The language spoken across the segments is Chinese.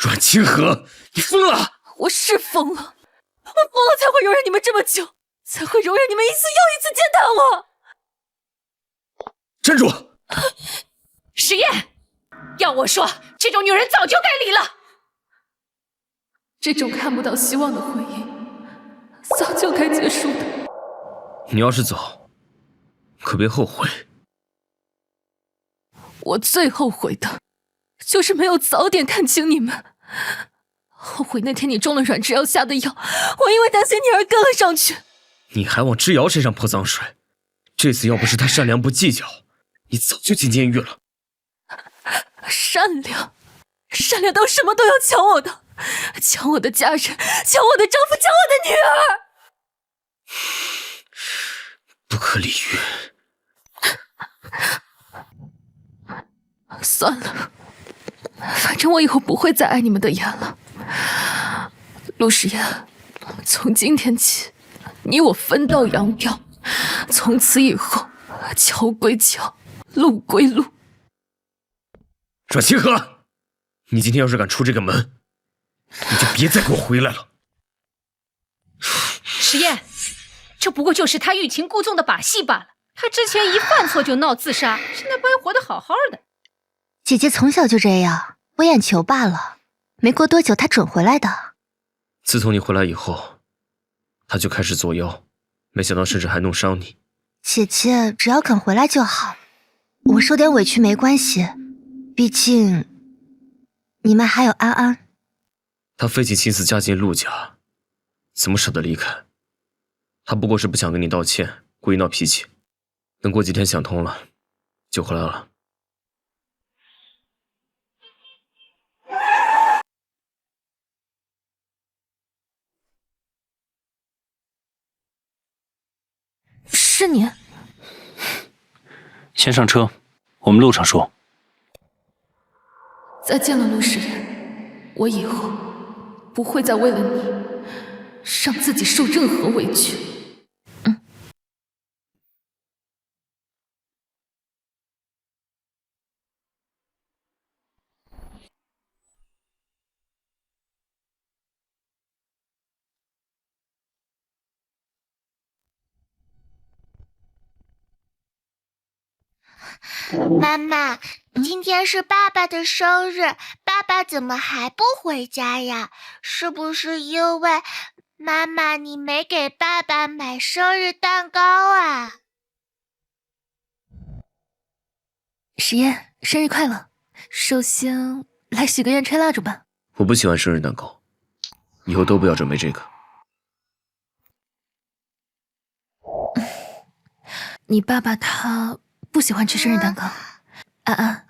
阮清河，你疯了！我是疯了，我疯了才会容忍你们这么久，才会容忍你们一次又一次践踏我。站住！石烨，要我说，这种女人早就该离了。这种看不到希望的婚姻，早就该结束的。你要是走，可别后悔。我最后悔的，就是没有早点看清你们。后悔那天你中了阮之瑶下的药，我因为担心你而跟了上去。你还往之瑶身上泼脏水，这次要不是他善良不计较，你早就进监狱了。善良，善良到什么都要抢我的，抢我的家人，抢我的丈夫，抢我的女儿。不可理喻。算了，反正我以后不会再碍你们的眼了。陆时言，从今天起，你我分道扬镳，从此以后，桥归桥，路归路。阮清河，你今天要是敢出这个门，你就别再给我回来了。石烨，这不过就是他欲擒故纵的把戏罢了。他之前一犯错就闹自杀，现在不还活得好好的。姐姐从小就这样，我眼球罢了。没过多久，她准回来的。自从你回来以后，他就开始作妖，没想到甚至还弄伤你。姐姐只要肯回来就好，我受点委屈没关系，毕竟你们还有安安。他费尽心思嫁进陆家，怎么舍得离开？他不过是不想跟你道歉，故意闹脾气。等过几天想通了，就回来了。是你？先上车，我们路上说。再见了，陆时言，我以后不会再为了你让自己受任何委屈。妈妈，今天是爸爸的生日，爸爸怎么还不回家呀？是不是因为妈妈你没给爸爸买生日蛋糕啊？时言，生日快乐！首先来许个愿，吹蜡烛吧。我不喜欢生日蛋糕，以后都不要准备这个。你爸爸他不喜欢吃生日蛋糕。安安，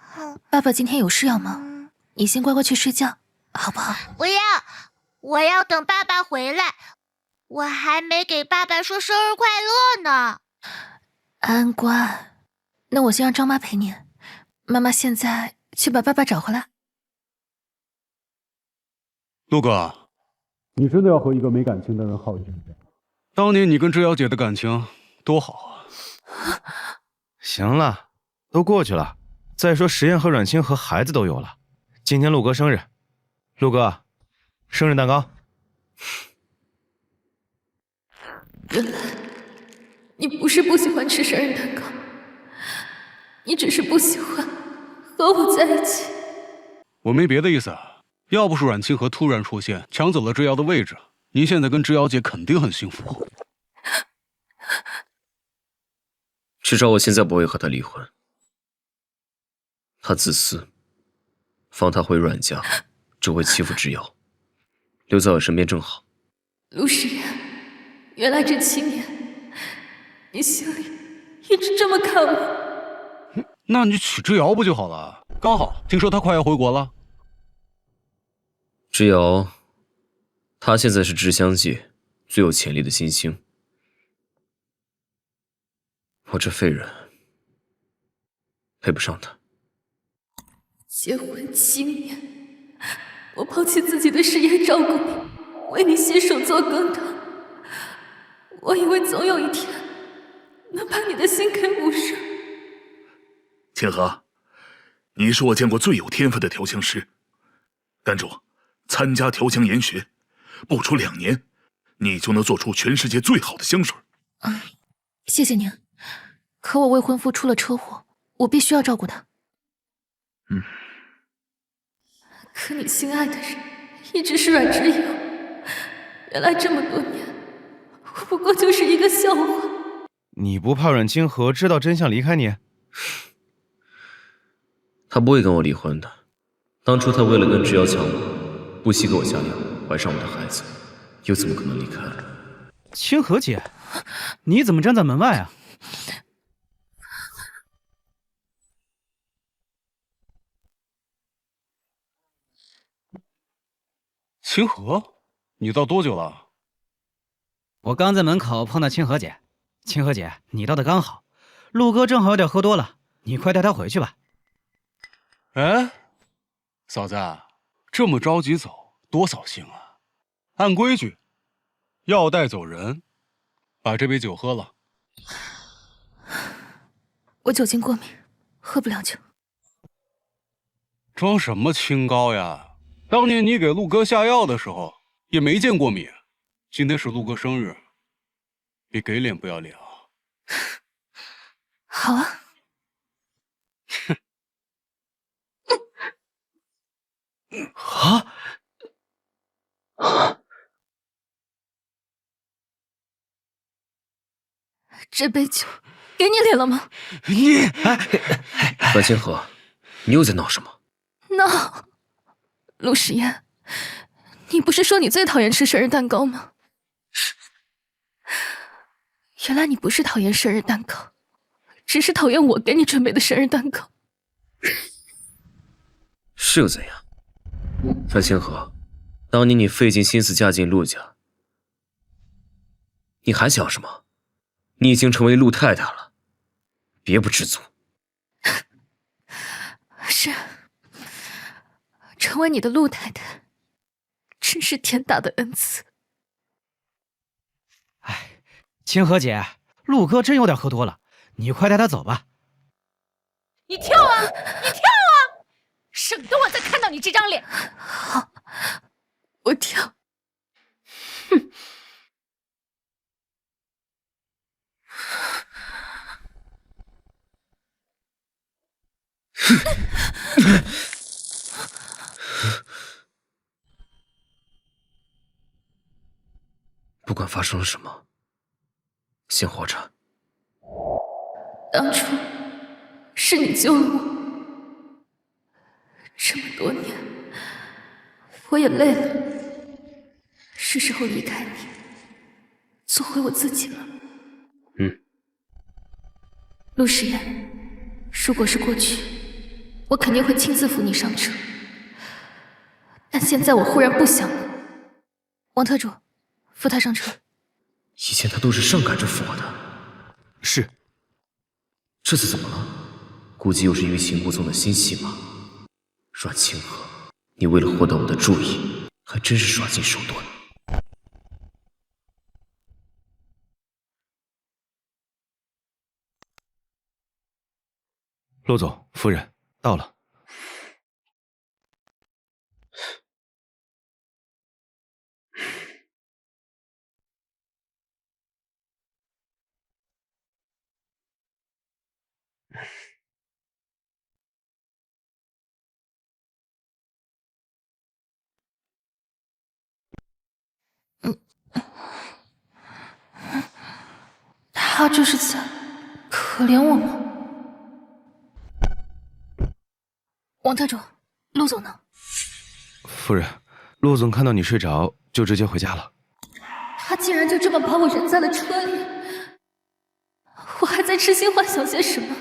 爸爸今天有事要忙，你先乖乖去睡觉，好不好？不要，我要等爸爸回来，我还没给爸爸说生日快乐呢。安安乖，那我先让张妈陪你，妈妈现在去把爸爸找回来。陆哥，你真的要和一个没感情的人耗一生？当年你跟之瑶姐的感情多好啊！行了，都过去了。再说石燕和阮清和孩子都有了，今天陆哥生日，陆哥，生日蛋糕。原来你不是不喜欢吃生日蛋糕，你只是不喜欢和我在一起。我没别的意思，要不是阮清河突然出现，抢走了之瑶的位置，你现在跟之瑶姐肯定很幸福。至少我现在不会和他离婚。他自私，放他回阮家，只会欺负之瑶，留在我身边正好。陆时言，原来这7年，你心里一直这么看我。那你娶之瑶不就好了？刚好听说她快要回国了。之瑶，她现在是知香界最有潜力的新星。我这废人配不上他。结婚7年，我抛弃自己的事业照顾你，为你洗手做羹汤。我以为总有一天能把你的心给捂热。清河，你是我见过最有天分的调香师，丹主，参加调香研学，不出2年，你就能做出全世界最好的香水。谢谢您。可我未婚夫出了车祸，我必须要照顾他。可你心爱的人一直是阮之友，原来这么多年，我不过就是一个笑话。你不怕阮清河知道真相离开你？他不会跟我离婚的。当初他为了跟之遥抢我，不惜给我下药，怀上我的孩子，又怎么可能离开？清河姐，你怎么站在门外啊？清河，你到多久了？我刚在门口碰到清河姐。清河姐，你到的刚好，陆哥正好有点喝多了，你快带他回去吧。哎，嫂子，这么着急走，多扫兴啊！按规矩，要带走人，把这杯酒喝了。我酒精过敏，喝不了酒。装什么清高呀？当年你给陆哥下药的时候也没见过敏。今天是陆哥生日，别给脸不要脸啊！好啊。这杯酒给你脸了吗？阮清河，你又在闹什么？闹？陆时言，你不是说你最讨厌吃生日蛋糕吗？原来你不是讨厌生日蛋糕，只是讨厌我给你准备的生日蛋糕。是又怎样？阮清河，当年你费尽心思嫁进陆家，你还想要什么？你已经成为陆太太了，别不知足。是，成为你的陆太太，真是天大的恩赐。哎，清河姐，陆哥真有点喝多了，你快带他走吧。你跳啊，你跳啊，省得我再看到你这张脸。好，我跳。哼。不管发生了什么，先活着。当初是你救了我，这么多年，我也累了，是时候离开你，做回我自己了。陆时言，如果是过去，我肯定会亲自扶你上车，但现在我忽然不想了。王特助，扶他上车。以前他都是上赶着扶我的。是。这次怎么了？估计又是欲擒故纵的新戏码。阮清河，你为了获得我的注意，还真是耍尽手段。陆总，夫人到了。他这是在可怜我吗？王特助，陆总呢？夫人，陆总看到你睡着，就直接回家了。他竟然就这么把我扔在了车里，我还在痴心幻想些什么？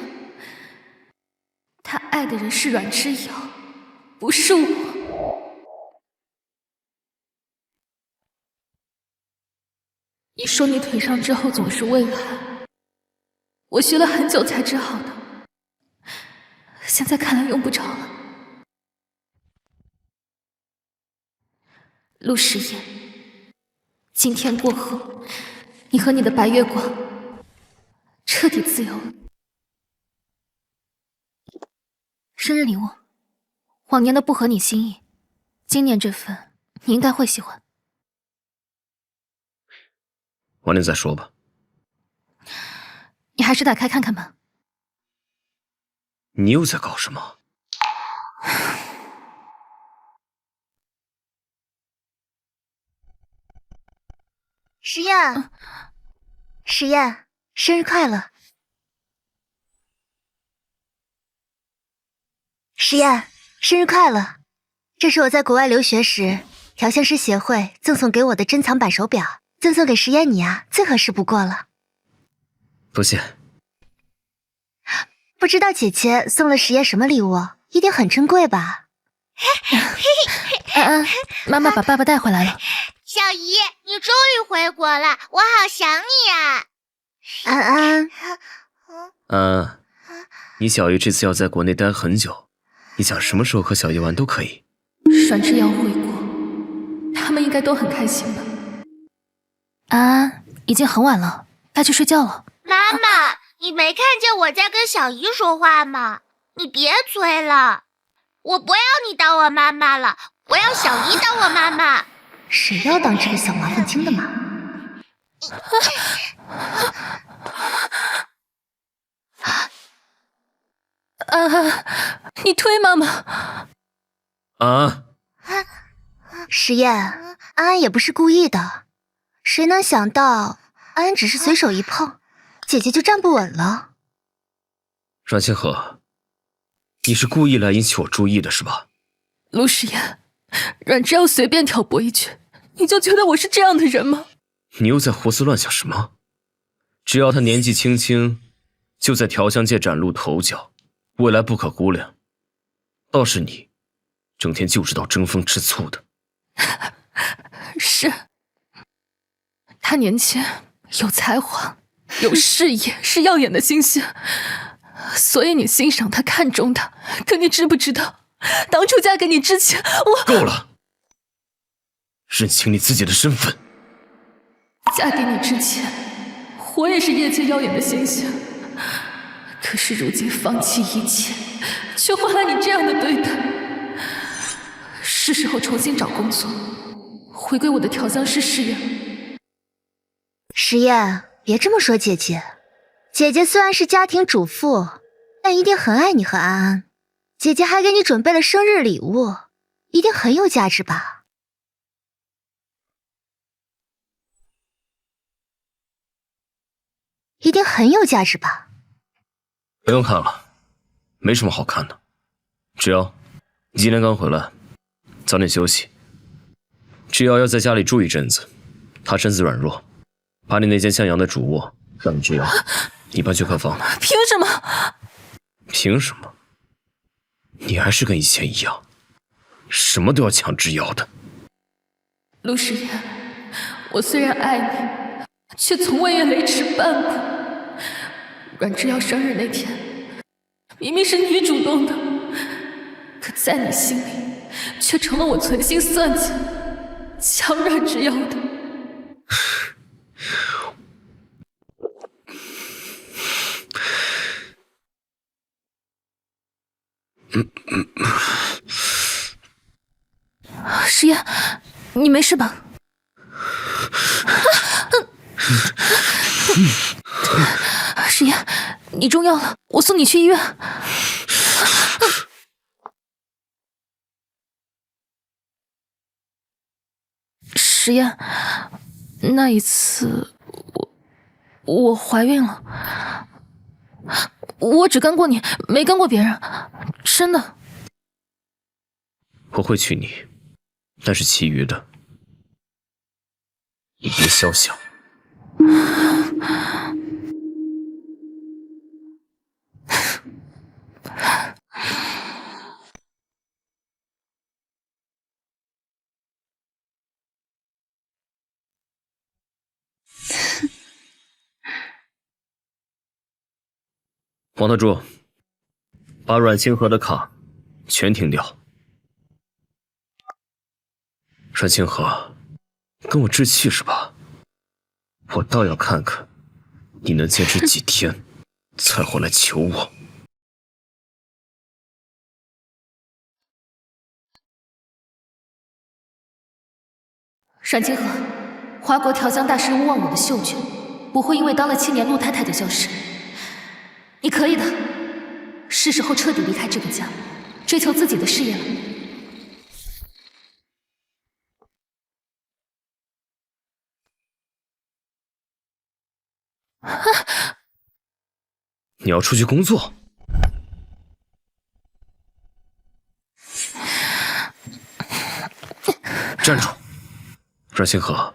他爱的人是阮之遥，不是我。你说你腿上之后总是畏寒，我学了很久才治好的，现在看来用不着了。陆时言，今天过后，你和你的白月光彻底自由了。生日礼物，往年的不合你心意，今年这份你应该会喜欢。晚点再说吧。你还是打开看看吧。你又在搞什么？实验，实验，生日快乐！实验，生日快乐！这是我在国外留学时调香师协会赠送给我的珍藏版手表，赠送给实验你啊，最合适不过了。多谢。不知道姐姐送了实验什么礼物，一定很珍贵吧？安安，妈妈把爸爸带回来了。小姨，你终于回国了，我好想你啊！安安，安，你小姨这次要在国内待很久，你想什么时候和小姨玩都可以。阮之瑶回国，他们应该都很开心吧？安安，已经很晚了，该去睡觉了。妈妈，你没看见我在跟小姨说话吗？你别催了，我不要你当我妈妈了，我要小姨当我妈妈。谁要当这个小麻烦精的妈？安安，你推妈妈！安，实验，安安也不是故意的，谁能想到安安只是随手一碰，姐姐就站不稳了。阮清河，你是故意来引起我注意的是吧？陆时言，阮之瑶随便挑拨一句，你就觉得我是这样的人吗？你又在胡思乱想什么？只要他年纪轻轻，就在调香界崭露头角，未来不可估量。倒是你，整天就知道争风吃醋的。是，他年轻，有才华，有事业，是耀眼的星星，所以你欣赏他，看中他。可你知不知道，当初嫁给你之前，我……够了，认清你自己的身份。嫁给你之前，我也是业界耀眼的星星，可是如今放弃一切，却换来你这样的对待。是时候重新找工作，回归我的调香师事业。实验，别这么说姐姐。姐姐虽然是家庭主妇，但一定很爱你和安安。姐姐还给你准备了生日礼物，一定很有价值吧？一定很有价值吧？不用看了，没什么好看的。芷瑶，你今天刚回来，早点休息。芷瑶要在家里住一阵子，她身子软弱，把你那间向阳的主卧让给芷瑶，你搬去客房。凭什么？凭什么？你还是跟以前一样，什么都要抢芷瑶的。陆时言，我虽然爱你，却从未愿雷池半步。阮之瑶生日那天，明明是你主动的，可在你心里，却成了我存心算计，抢阮之瑶的。时言，你没事吧？时言，你中药了，我送你去医院。时言，那一次我怀孕了，我只跟过你，没跟过别人，真的。我会娶你，但是其余的，你别肖想。王特助，把阮清河的卡全停掉。阮清河，跟我置气是吧？我倒要看看你能坚持几天，才回来求我。阮清河，华国调香大师勿忘我的嗅觉，不会因为当了7年陆太太就消失。你可以的，是时候彻底离开这个家，追求自己的事业了。你要出去工作？站住！阮星河，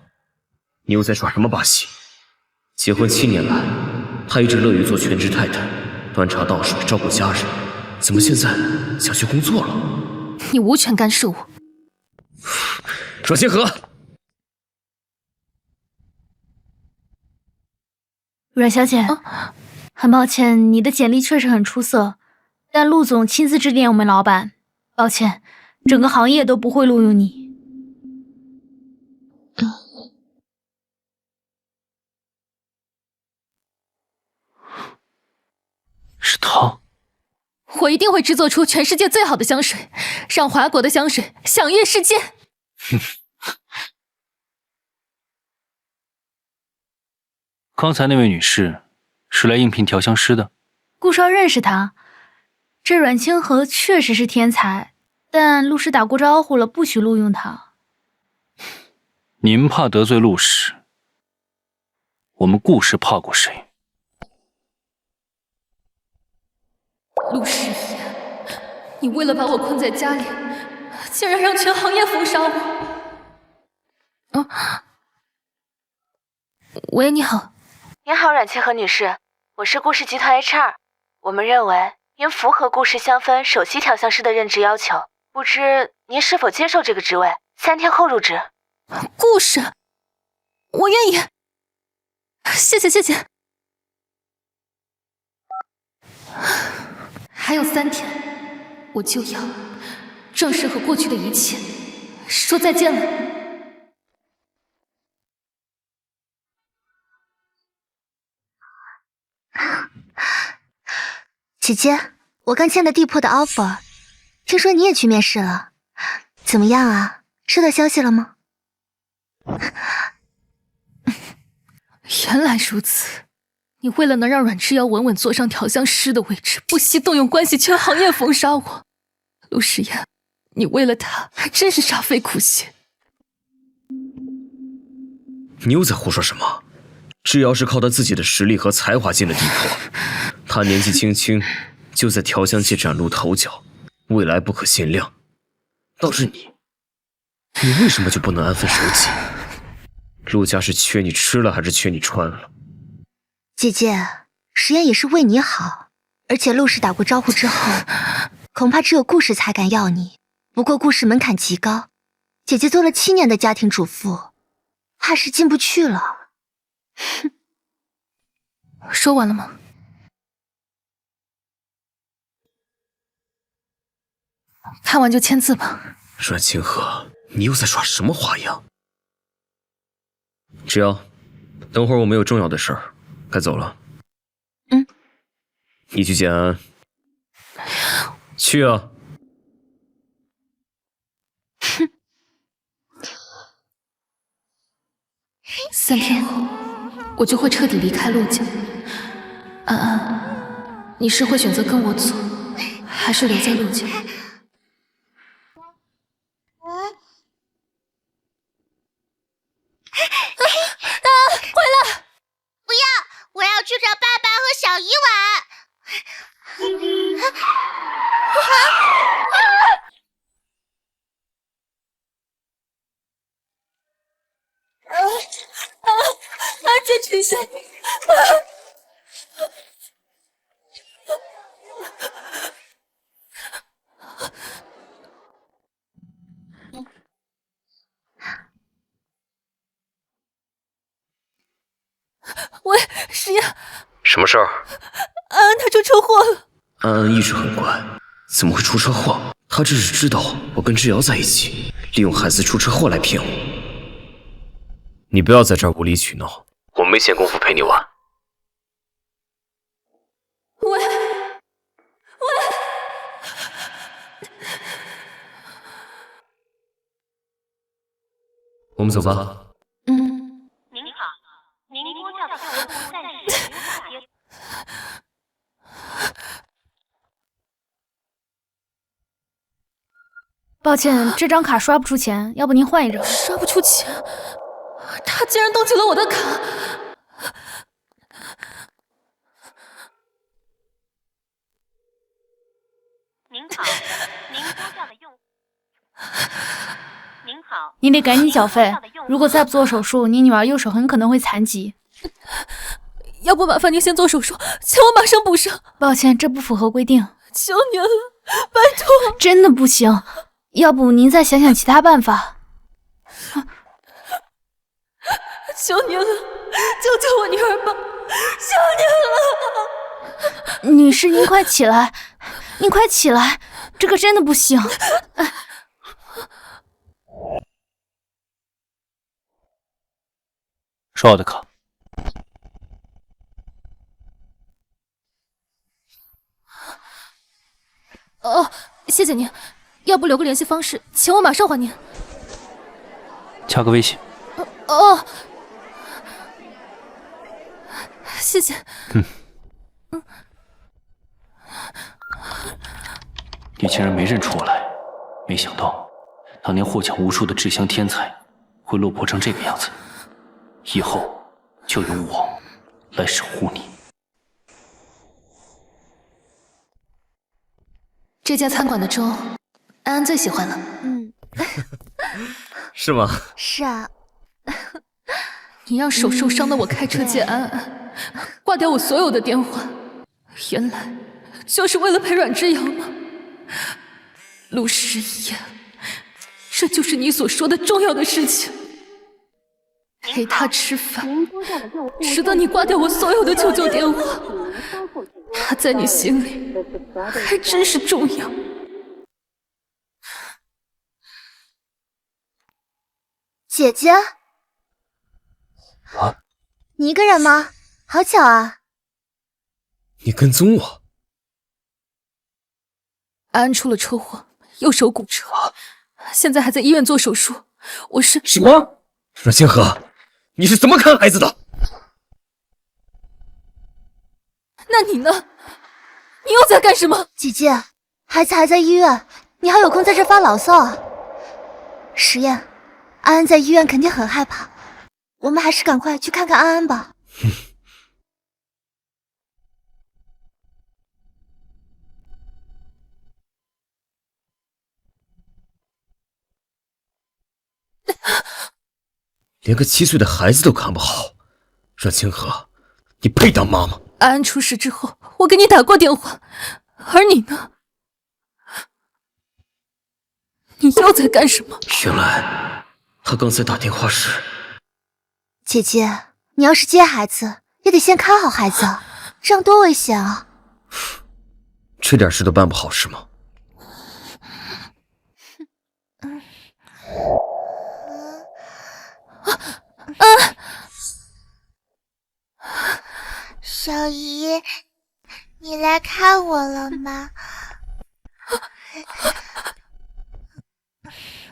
你又在耍什么把戏？结婚7年来，他一直乐于做全职太太，端茶倒水，照顾家人，怎么现在想去工作了？你无权干涉我。阮星河，阮小姐，很抱歉，你的简历确实很出色，但陆总亲自致电我们老板，抱歉，整个行业都不会录用你。是他。我一定会制作出全世界最好的香水，让华国的香水享誉世界。刚才那位女士是来应聘调香师的。顾少认识她，这阮清河确实是天才，但陆氏打过招呼了，不许录用他。你们怕得罪陆氏，我们顾氏怕过谁？陆氏言，你为了把我困在家里，竟然让全行业封杀我。喂，你好。您好，阮清河女士，我是顾氏集团 HR。我们认为您符合顾氏香氛首席调香师的任职要求，不知您是否接受这个职位？3天后入职。顾氏，我愿意。谢谢谢谢。还有3天，我就要正式和过去的一切说再见了。姐姐，我刚签了地铺的 offer， 听说你也去面试了，怎么样啊？收到消息了吗？原来如此，你为了能让阮之瑶稳稳坐上调香师的位置，不惜动用关系全行业封杀我。陆时言，你为了他还真是煞费苦心。你又在胡说什么？之瑶是靠他自己的实力和才华进了地铺，他年纪轻轻就在调香界崭露头角，未来不可限量。倒是你为什么就不能安分守己？陆家是缺你吃了还是缺你穿了？姐姐，实验也是为你好，而且陆氏打过招呼之后，恐怕只有顾氏才敢要你。不过顾氏门槛极高，姐姐做了7年的家庭主妇，怕是进不去了。哼，说完了吗？看完就签字吧。阮清河，你又在耍什么花样？之瑶，等会儿我们有重要的事儿，该走了。你去见安安。去啊。哼。3天后，我就会彻底离开陆家。安安，你是会选择跟我走，还是留在陆家？回来！不要，我要去找爸爸和小姨玩。这群小喂，石岩，什么事儿？安安她出车祸了。安安一直很乖，怎么会出车祸？她只是知道我跟之瑶在一起，利用孩子出车祸来骗我。你不要在这儿无理取闹，我没闲工夫陪你玩。喂，我们走吧。您好，您拨叫的客户暂时无法接。抱歉，这张卡刷不出钱，要不您换一张？刷不出钱，他竟然动起了我的卡！您好，您拨叫的用户。您好，您得赶紧缴费，如果再不做手术，您女儿右手很可能会残疾。要不麻烦您先做手术，钱我马上补上。抱歉，这不符合规定。求您了，拜托！真的不行，要不您再想想其他办法。求您了，救救我女儿吧！求您了！女士，您快起来，您快起来，这个真的不行。刷我的卡。哦，谢谢您，要不留个联系方式，钱我马上还您。加个微信。哦，谢谢。你竟然没认出我来，没想到当年获奖无数的志香天才会落魄成这个样子，以后就由我来守护你。这家餐馆的粥，安安最喜欢了。是吗？是啊。你让手受伤的我开车接安安，挂掉我所有的电话，原来就是为了陪阮之遥吗？陆时言，这就是你所说的重要的事情。陪他吃饭，使得你挂掉我所有的求救电话，他在你心里还真是重要。姐姐，你一个人吗？好巧啊！你跟踪我？安安出了车祸，右手骨折，现在还在医院做手术。我是什么？阮清河，你是怎么看孩子的？那你呢？你又在干什么？姐姐，孩子还在医院，你还有空在这发牢骚啊？实验，安安在医院肯定很害怕，我们还是赶快去看看安安吧。连个7岁的孩子都看不好，阮清河，你配当妈妈？安安出事之后，我给你打过电话，而你呢？你又在干什么？原来他刚才打电话时……姐姐，你要是接孩子，也得先看好孩子，这样多危险啊！这点事都办不好是吗？小姨，你来看我了吗？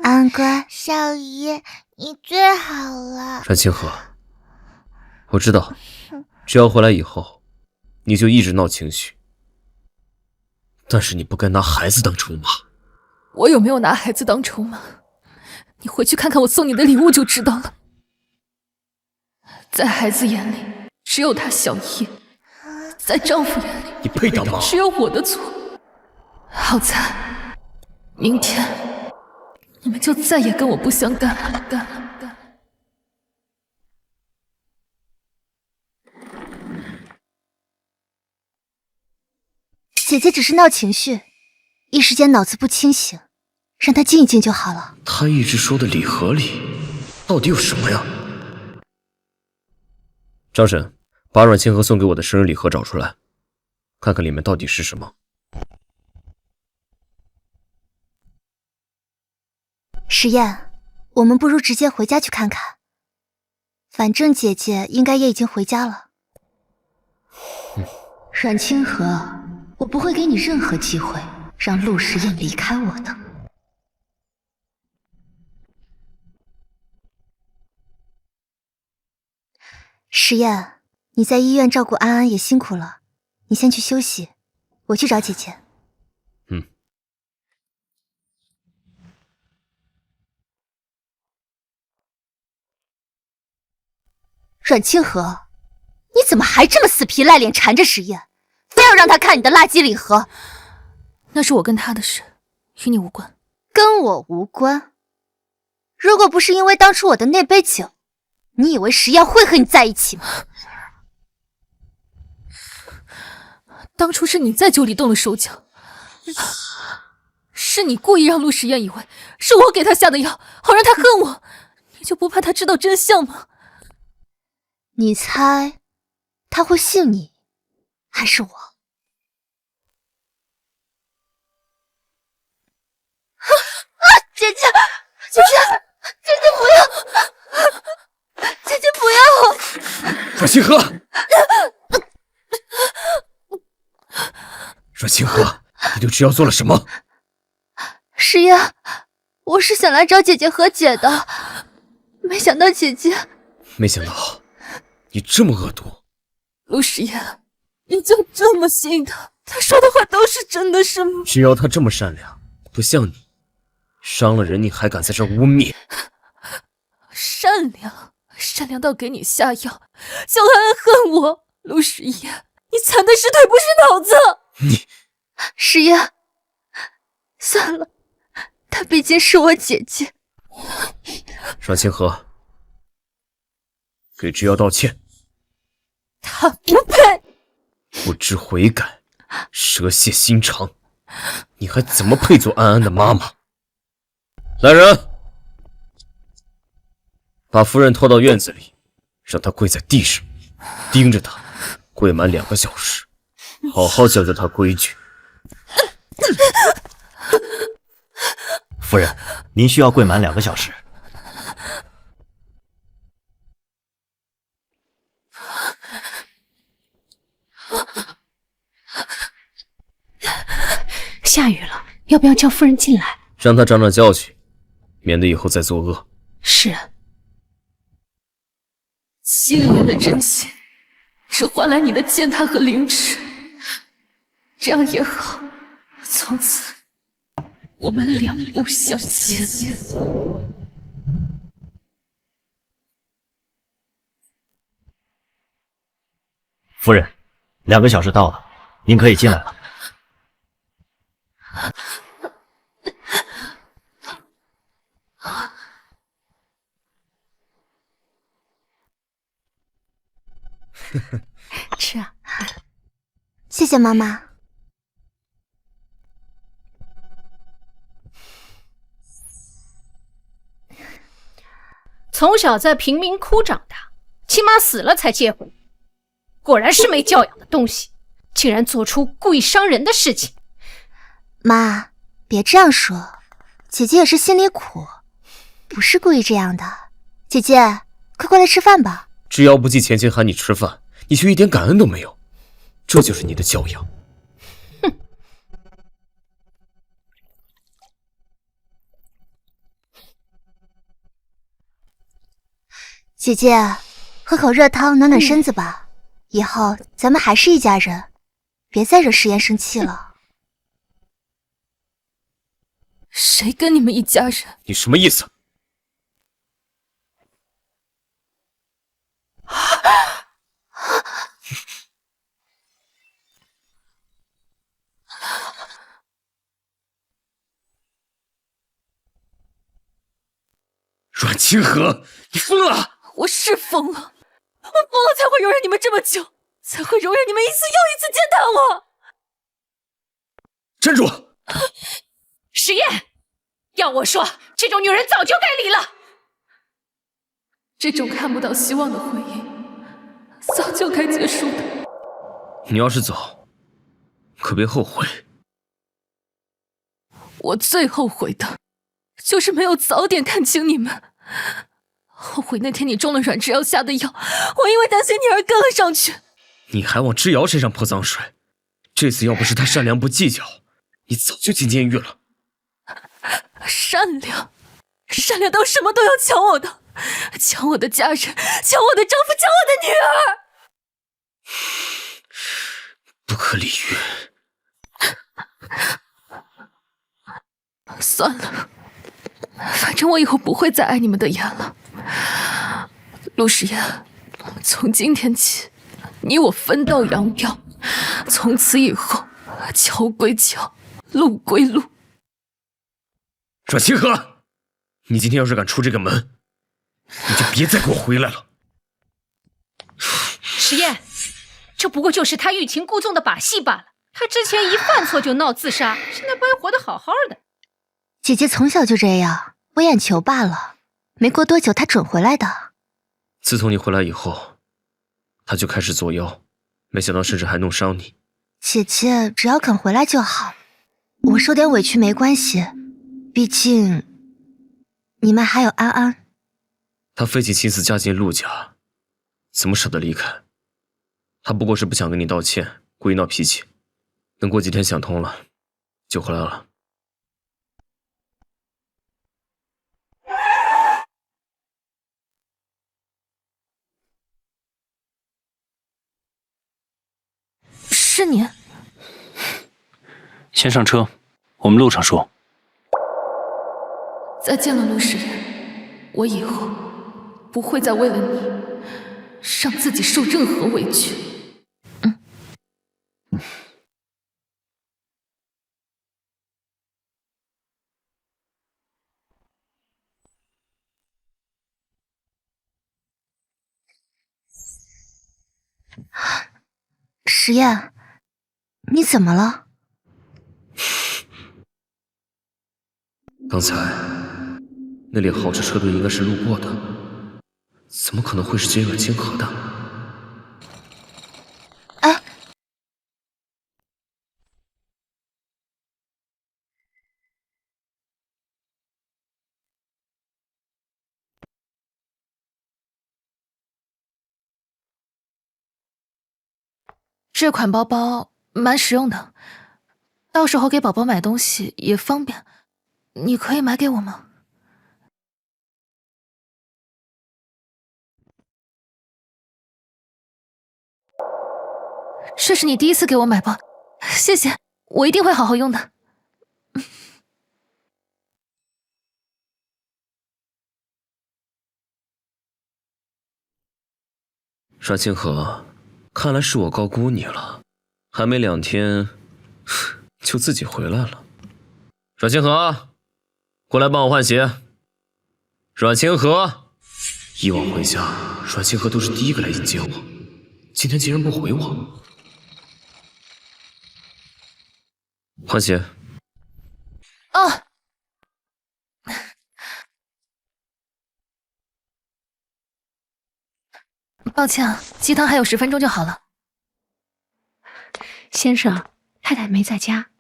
安安乖，小姨，你最好了。阮清河，我知道，只要回来以后，你就一直闹情绪，但是你不该拿孩子当筹码。我有没有拿孩子当筹码？你回去看看我送你的礼物就知道了。在孩子眼里，只有他小姨；在丈夫眼里，你配当妈？只有我的错。好在，明天你们就再也跟我不相干了。姐姐只是闹情绪，一时间脑子不清醒，让她静一静就好了。他一直说的礼盒里，到底有什么呀？张婶，把阮清河送给我的生日礼盒找出来，看看里面到底是什么。实验，我们不如直接回家去看看。反正姐姐应该也已经回家了。阮清河，我不会给你任何机会让陆时宴离开我的。石燕，你在医院照顾安安也辛苦了，你先去休息，我去找姐姐。阮清河，你怎么还这么死皮赖脸缠着石燕，非要让她看你的垃圾礼盒？那是我跟他的事，与你无关。跟我无关？如果不是因为当初我的那杯酒，你以为石燕会和你在一起吗？当初是你在酒里动了手脚，是你故意让陆时燕以为是我给他下的药，好让他恨我。你就不怕他知道真相吗？你猜他会信你，还是我？姐姐，姐姐，姐姐不要！姐姐不要！阮清河，阮清河，你对芷瑶做了什么？石燕，我是想来找姐姐和解的，没想到姐姐……没想到你这么恶毒。陆时燕，你就这么信他？他说的话都是真的，是吗？芷瑶她这么善良，不像你，伤了人你还敢在这污蔑？善良，善良到给你下药，叫安安恨我。陆时燕，你残的是腿不是脑子。你，石燕，算了，她毕竟是我姐姐。阮清河，给芷瑶道歉。她不配。不知悔改，蛇蝎心肠，你还怎么配做安安的妈妈？来人，把夫人拖到院子里，让她跪在地上，盯着她，跪满2个小时，好好教教她规矩。夫人，您需要跪满2个小时。下雨了，要不要叫夫人进来？让她长长教训，免得以后再作恶。是。7年的真心，只换来你的践踏和凌迟。这样也好，从此我们两不相欠。夫人，2个小时到了，您可以进来了。吃啊！谢谢妈妈。从小在贫民窟长大，亲妈死了才接回，果然是没教养的东西，竟然做出故意伤人的事情。妈，别这样说，姐姐也是心里苦，不是故意这样的。姐姐，快过来吃饭吧。芷瑶不计前嫌喊你吃饭，你却一点感恩都没有，这就是你的教养。哼！姐姐，喝口热汤暖暖身子吧。以后咱们还是一家人，别再惹石岩生气了。谁跟你们一家人？你什么意思？阮清河，你疯了！我是疯了，我疯了才会容忍你们这么久，才会容忍你们一次又一次践踏我。站住！石燕，要我说，这种女人早就该离了。这种看不到希望的婚姻，早就该结束的。你要是走，可别后悔。我最后悔的，就是没有早点看清你们。后悔那天你中了阮之瑶下的药，我因为担心你而跟了上去。你还往之瑶身上泼脏水，这次要不是她善良不计较，你早就进监狱了。善良，善良到什么都要抢我的，抢我的家人，抢我的丈夫，抢我的女儿！不可理喻。算了，反正我以后不会再碍你们的眼了。陆时言，从今天起，你我分道扬镳。从此以后，桥归桥，路归路。阮清河，你今天要是敢出这个门，你就别再给我回来了。石燕，这不过就是他欲擒故纵的把戏罢了。他之前一犯错就闹自杀，现在不还活得好好的？姐姐从小就这样，我眼球罢了。没过多久，她准回来的。自从你回来以后，他就开始作妖，没想到甚至还弄伤你。姐姐只要肯回来就好，我受点委屈没关系，毕竟你们还有安安。他费尽心思嫁进陆家，怎么舍得离开？他不过是不想跟你道歉，故意闹脾气。等过几天想通了，就回来了。是你？先上车，我们路上说。再见了，陆时言，我以后不会再为了你让自己受任何委屈。时燕，你怎么了？刚才那列豪车车队应该是路过的，怎么可能会是接阮清河的？哎，这款包包蛮实用的，到时候给宝宝买东西也方便。你可以买给我吗？这是你第一次给我买包，谢谢，我一定会好好用的。阮清河，看来是我高估你了，还没2天就自己回来了。阮清河，过来帮我换鞋。阮清河，以往回家，阮清河都是第一个来迎接我，今天竟然不回我。换鞋。哦。抱歉啊，鸡汤还有10分钟就好了。先生，太太没在家。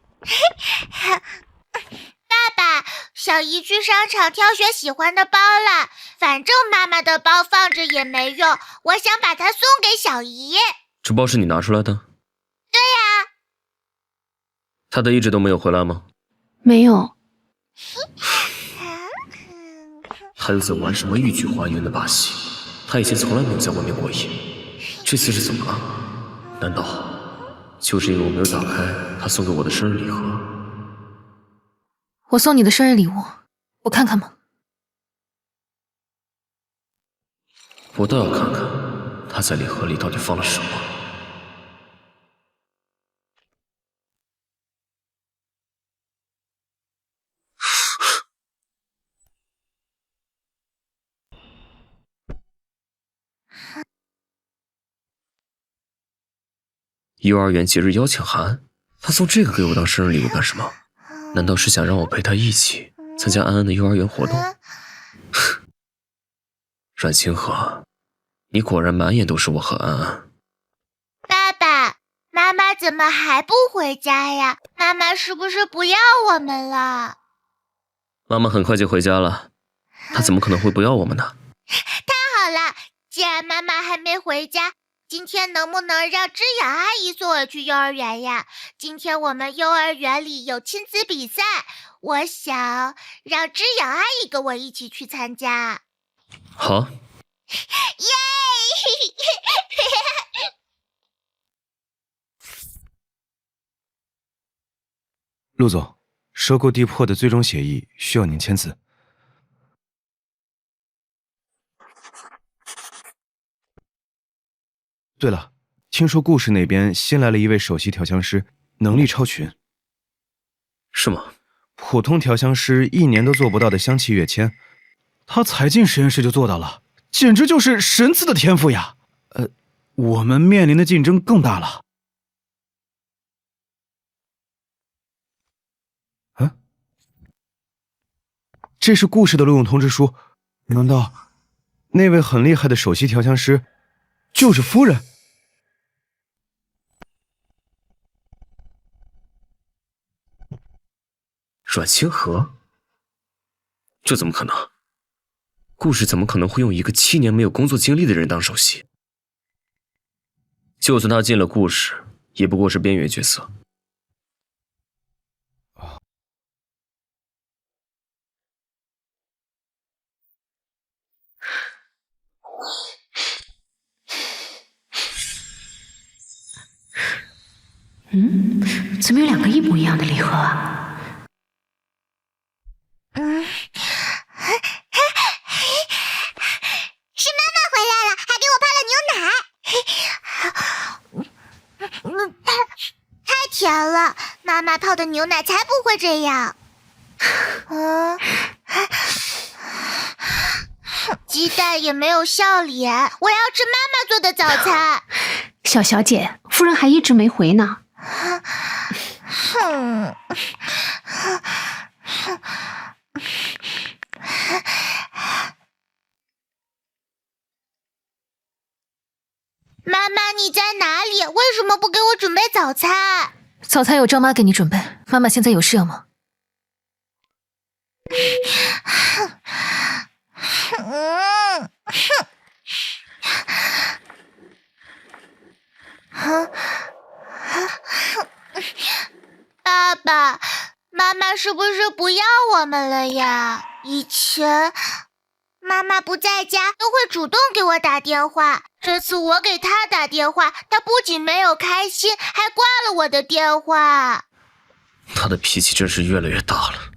爸爸，小姨去商场挑选喜欢的包了，反正妈妈的包放着也没用，我想把它送给小姨。这包是你拿出来的？对呀。太太一直都没有回来吗？没有。他又在玩什么欲拒还迎的把戏？他以前从来没有在外面过夜，这次是怎么了？难道就是因为我没有打开他送给我的生日礼盒？我送你的生日礼物，我看看吗？我倒要看看他在礼盒里到底放了什么。幼儿园节日邀请函，他送这个给我当生日礼物干什么？难道是想让我陪他一起参加安安的幼儿园活动？阮清河，你果然满眼都是我和安安。爸爸，妈妈怎么还不回家呀？妈妈是不是不要我们了？妈妈很快就回家了，她怎么可能会不要我们呢？太好了，既然妈妈还没回家，今天能不能让知雅阿姨送我去幼儿园呀？今天我们幼儿园里有亲子比赛，我想让知雅阿姨跟我一起去参加。好，好。耶！陆总，收购地魄的最终协议需要您签字。对了，听说顾氏那边新来了一位首席调香师，能力超群。是吗？普通调香师1年都做不到的香气跃迁，他才进实验室就做到了，简直就是神赐的天赋呀！我们面临的竞争更大了。这是顾氏的录用通知书，难道那位很厉害的首席调香师就是夫人？阮清河？这怎么可能？顾氏怎么可能会用一个7年没有工作经历的人当首席？就算他进了顾氏，也不过是边缘角色。怎么有2个一模一样的礼盒啊？是妈妈回来了，还给我泡了牛奶。太甜了，妈妈泡的牛奶才不会这样。鸡蛋也没有笑脸，我要吃妈妈做的早餐。小姐，夫人还一直没回呢。妈妈，你在哪里？为什么不给我准备早餐？早餐有张妈给你准备，妈妈现在有事要忙。爸爸，妈妈是不是不要我们了呀？以前妈妈不在家都会主动给我打电话，这次我给她打电话，她不仅没有开心，还挂了我的电话。他的脾气真是越来越大了。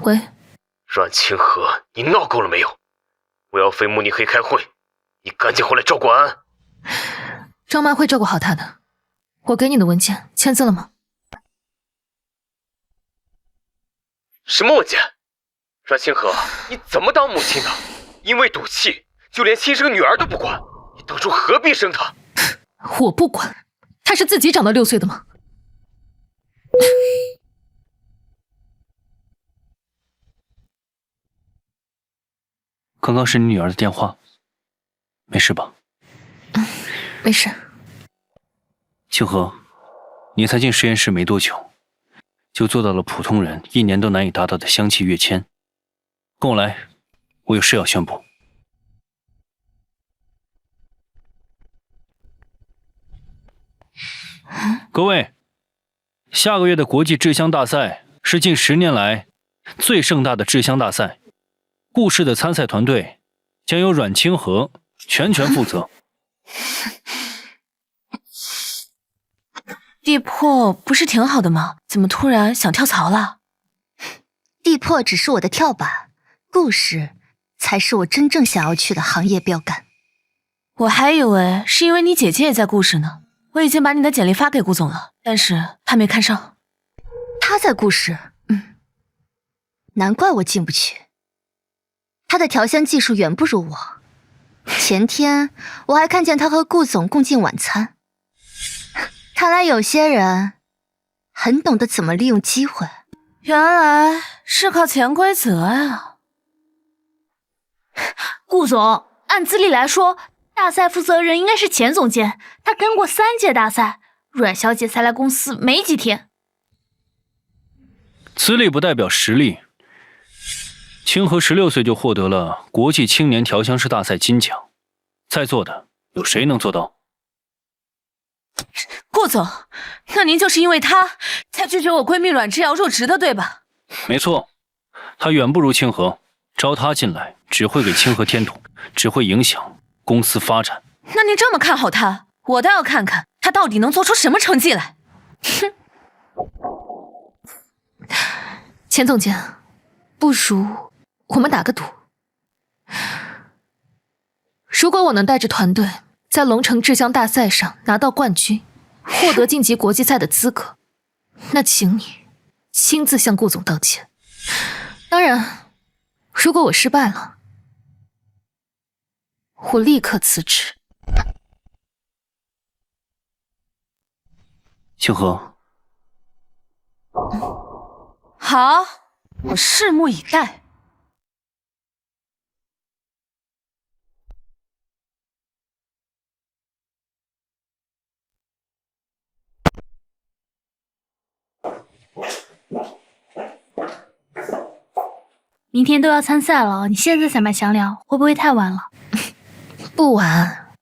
喂，阮清河，你闹够了没有？我要飞慕尼黑开会，你赶紧回来照顾安安。张妈会照顾好她的。我给你的文件签字了吗？什么文件？阮清河，你怎么当母亲的？因为赌气，就连亲生女儿都不管，你当初何必生她？我不管，她是自己长到6岁的吗？刚刚是你女儿的电话，没事吧？没事。清河，你才进实验室没多久，就做到了普通人1年都难以达到的香气跃迁。跟我来，我有事要宣布。各位，下个月的国际制香大赛是近10年来最盛大的制香大赛。顾氏的参赛团队将由阮清河全权负责。地魄不是挺好的吗？怎么突然想跳槽了？地魄只是我的跳板，顾氏才是我真正想要去的行业标杆。我还以为是因为你姐姐也在顾氏呢。我已经把你的简历发给顾总了，但是他没看上。他在顾氏，难怪我进不去。他的调香技术远不如我。前天我还看见他和顾总共进晚餐。看来有些人很懂得怎么利用机会。原来是靠潜规则呀。顾总，按资历来说，大赛负责人应该是钱总监，他跟过3届大赛。阮小姐才来公司没几天。资历不代表实力。清河16岁就获得了国际青年调香师大赛金奖，在座的有谁能做到？顾总，那您就是因为他才拒绝我闺蜜阮之瑶入职的，对吧？没错，她远不如清河，招她进来只会给清河添堵，只会影响公司发展。那您这么看好他，我倒要看看他到底能做出什么成绩来。哼！钱总监，不如我们打个赌。如果我能带着团队在龙城制香大赛上拿到冠军，获得晋级国际赛的资格，那请你亲自向顾总道歉。当然，如果我失败了，我立刻辞职。清河，好，我拭目以待。明天都要参赛了，你现在才买香料，会不会太晚了？不晚。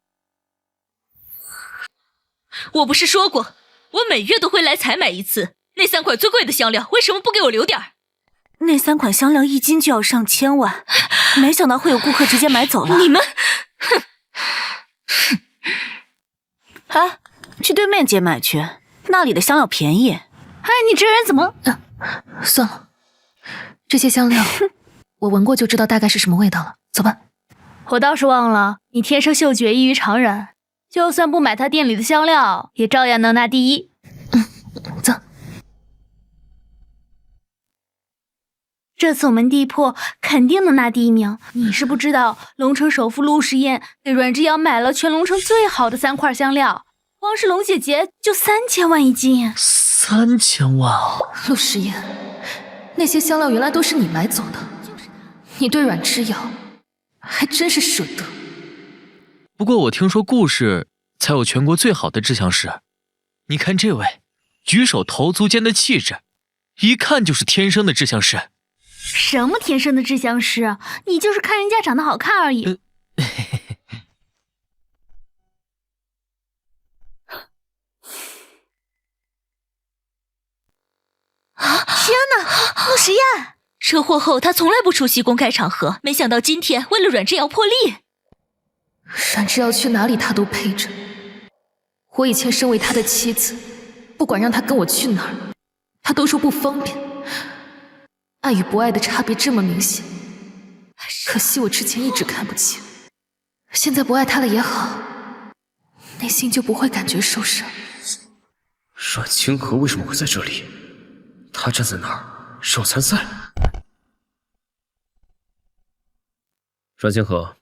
我不是说过，我每月都会来采买一次。那3款最贵的香料，为什么不给我留点儿？那3款香料1斤就要上千万，没想到会有顾客直接买走了。你们，哎，去对面街买去，那里的香料便宜。哎，你这人怎么……算了，这些香料我闻过就知道大概是什么味道了。走吧。我倒是忘了，你天生嗅觉异于常人，就算不买他店里的香料，也照样能拿第一。走。这次我们地铺肯定能拿第1名。你是不知道，龙城首富陆时宴给阮之瑶买了全龙城最好的3块香料，光是龙姐姐就3000万1斤。3000万啊！陆时宴，那些香料原来都是你买走的，你对阮之瑶还真是舍得。不过我听说顾氏才有全国最好的制香师，你看这位，举手投足间的气质，一看就是天生的制香师。什么天生的制香师？你就是看人家长得好看而已。天哪，陆时宴！车祸后他从来不出席公开场合，没想到今天为了阮之瑶破例。阮之瑶去哪里他都陪着。我以前身为他的妻子，不管让他跟我去哪儿，他都说不方便。爱与不爱的差别这么明显，可惜我之前一直看不清，现在不爱他了也好，内心就不会感觉受伤。阮清河为什么会在这里？他站在那儿是要参赛？阮清河，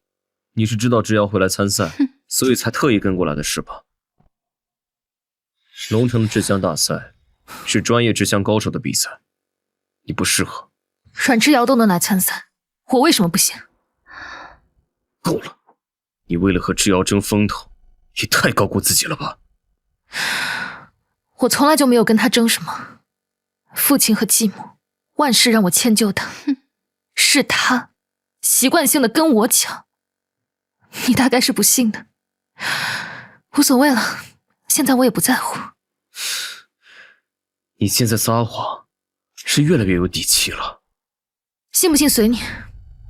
你是知道之瑶会来参赛，所以才特意跟过来的是吧？龙城的制香大赛是专业制香高手的比赛，你不适合。阮之瑶都能来参赛，我为什么不行？够了，你为了和之瑶争风头，也太高估自己了吧？我从来就没有跟他争什么，父亲和继母万事让我迁就他，是他习惯性的跟我抢，你大概是不信的。无所谓了，现在我也不在乎。你现在撒谎是越来越有底气了。信不信随你，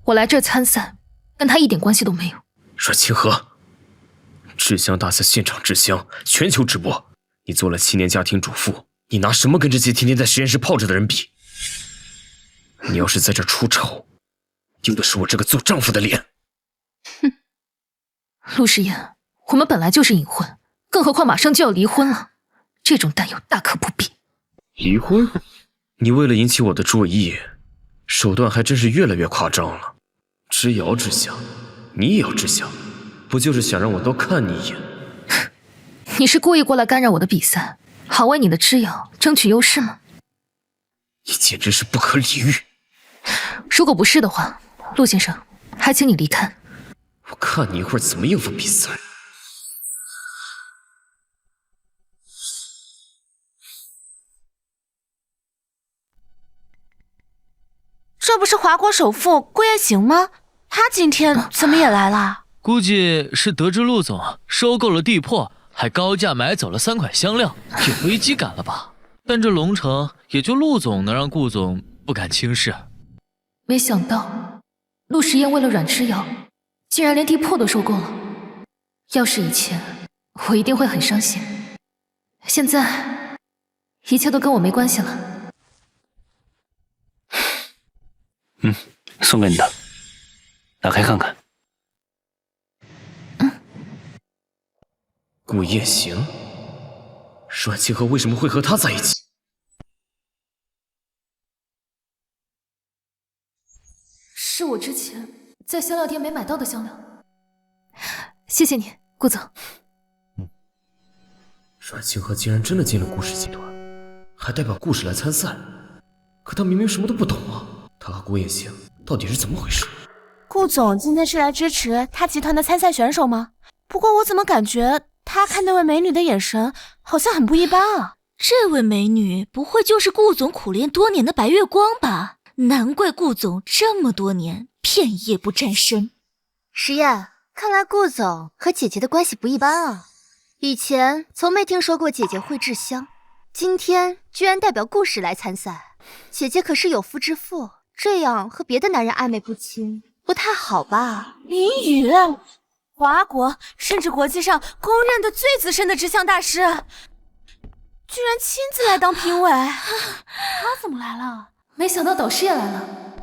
我来这儿参赛跟他一点关系都没有。阮清河，制香大赛现场制香，全球直播，你做了7年家庭主妇，你拿什么跟这些天天在实验室泡着的人比？你要是在这出丑，丢的是我这个做丈夫的脸。哼，陆时宴，我们本来就是隐婚，更何况马上就要离婚了，这种担忧大可不必。离婚？你为了引起我的注意，手段还真是越来越夸张了。之瑶之香，你也要之香，不就是想让我多看你一眼？你是故意过来干扰我的比赛，好为你的之瑶争取优势吗？你简直是不可理喻。如果不是的话，陆先生，还请你离开。我看你一会儿怎么应付比赛。这不是华国首富顾彦行吗？他今天怎么也来了？估计是得知陆总收购了地铺，还高价买走了3款香料，有危机感了吧？但这龙城也就陆总能让顾总不敢轻视。没想到陆时宴为了阮之瑶，竟然连地铺都收购了。要是以前，我一定会很伤心。现在，一切都跟我没关系了。送给你的，打开看看。顾夜行，阮清河为什么会和他在一起？是我之前在香料店没买到的香料。谢谢你，顾总。阮清河竟然真的进了顾氏集团，还代表顾氏来参赛。可他明明什么都不懂啊！他和顾夜行到底是怎么回事？顾总今天是来支持他集团的参赛选手吗？不过我怎么感觉他看那位美女的眼神好像很不一般啊！这位美女不会就是顾总苦练多年的白月光吧？难怪顾总这么多年片叶不沾身。石燕，看来顾总和姐姐的关系不一般啊！以前从没听说过姐姐会制香，今天居然代表顾氏来参赛。姐姐可是有夫之妇，这样和别的男人暧昧不清，不太好吧？林雨，华国甚至国际上公认的最资深的制香大师，居然亲自来当评委，他怎么来了？没想到导师也来了。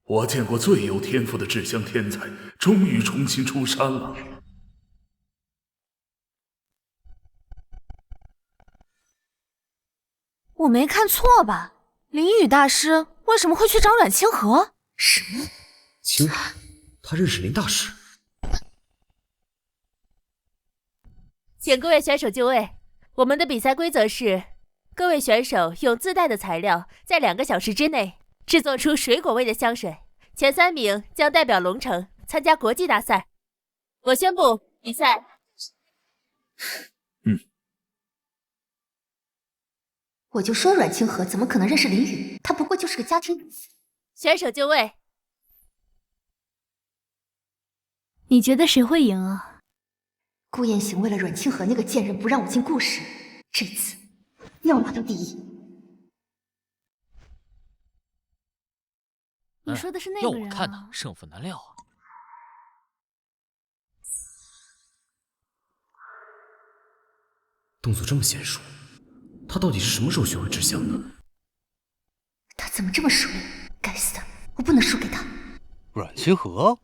我见过最有天赋的制香天才，终于重新出山了。我没看错吧？林雨大师为什么会去找阮清河？什么？清河？他认识林大师？请各位选手就位。我们的比赛规则是，各位选手用自带的材料，在2个小时之内制作出水果味的香水。前3名将代表龙城参加国际大赛。我宣布比赛。我就说阮清河怎么可能认识林雨？他不过就是个家庭主妇。选手就位。你觉得谁会赢啊？顾雁行为了阮清河那个贱人不让我进顾氏，这次要拿到第1。你说的是那要个人啊？我看呢，胜负难料啊！动作这么娴熟，他到底是什么时候学会制香的？他怎么这么熟练？该死的，我不能输给他！阮清河，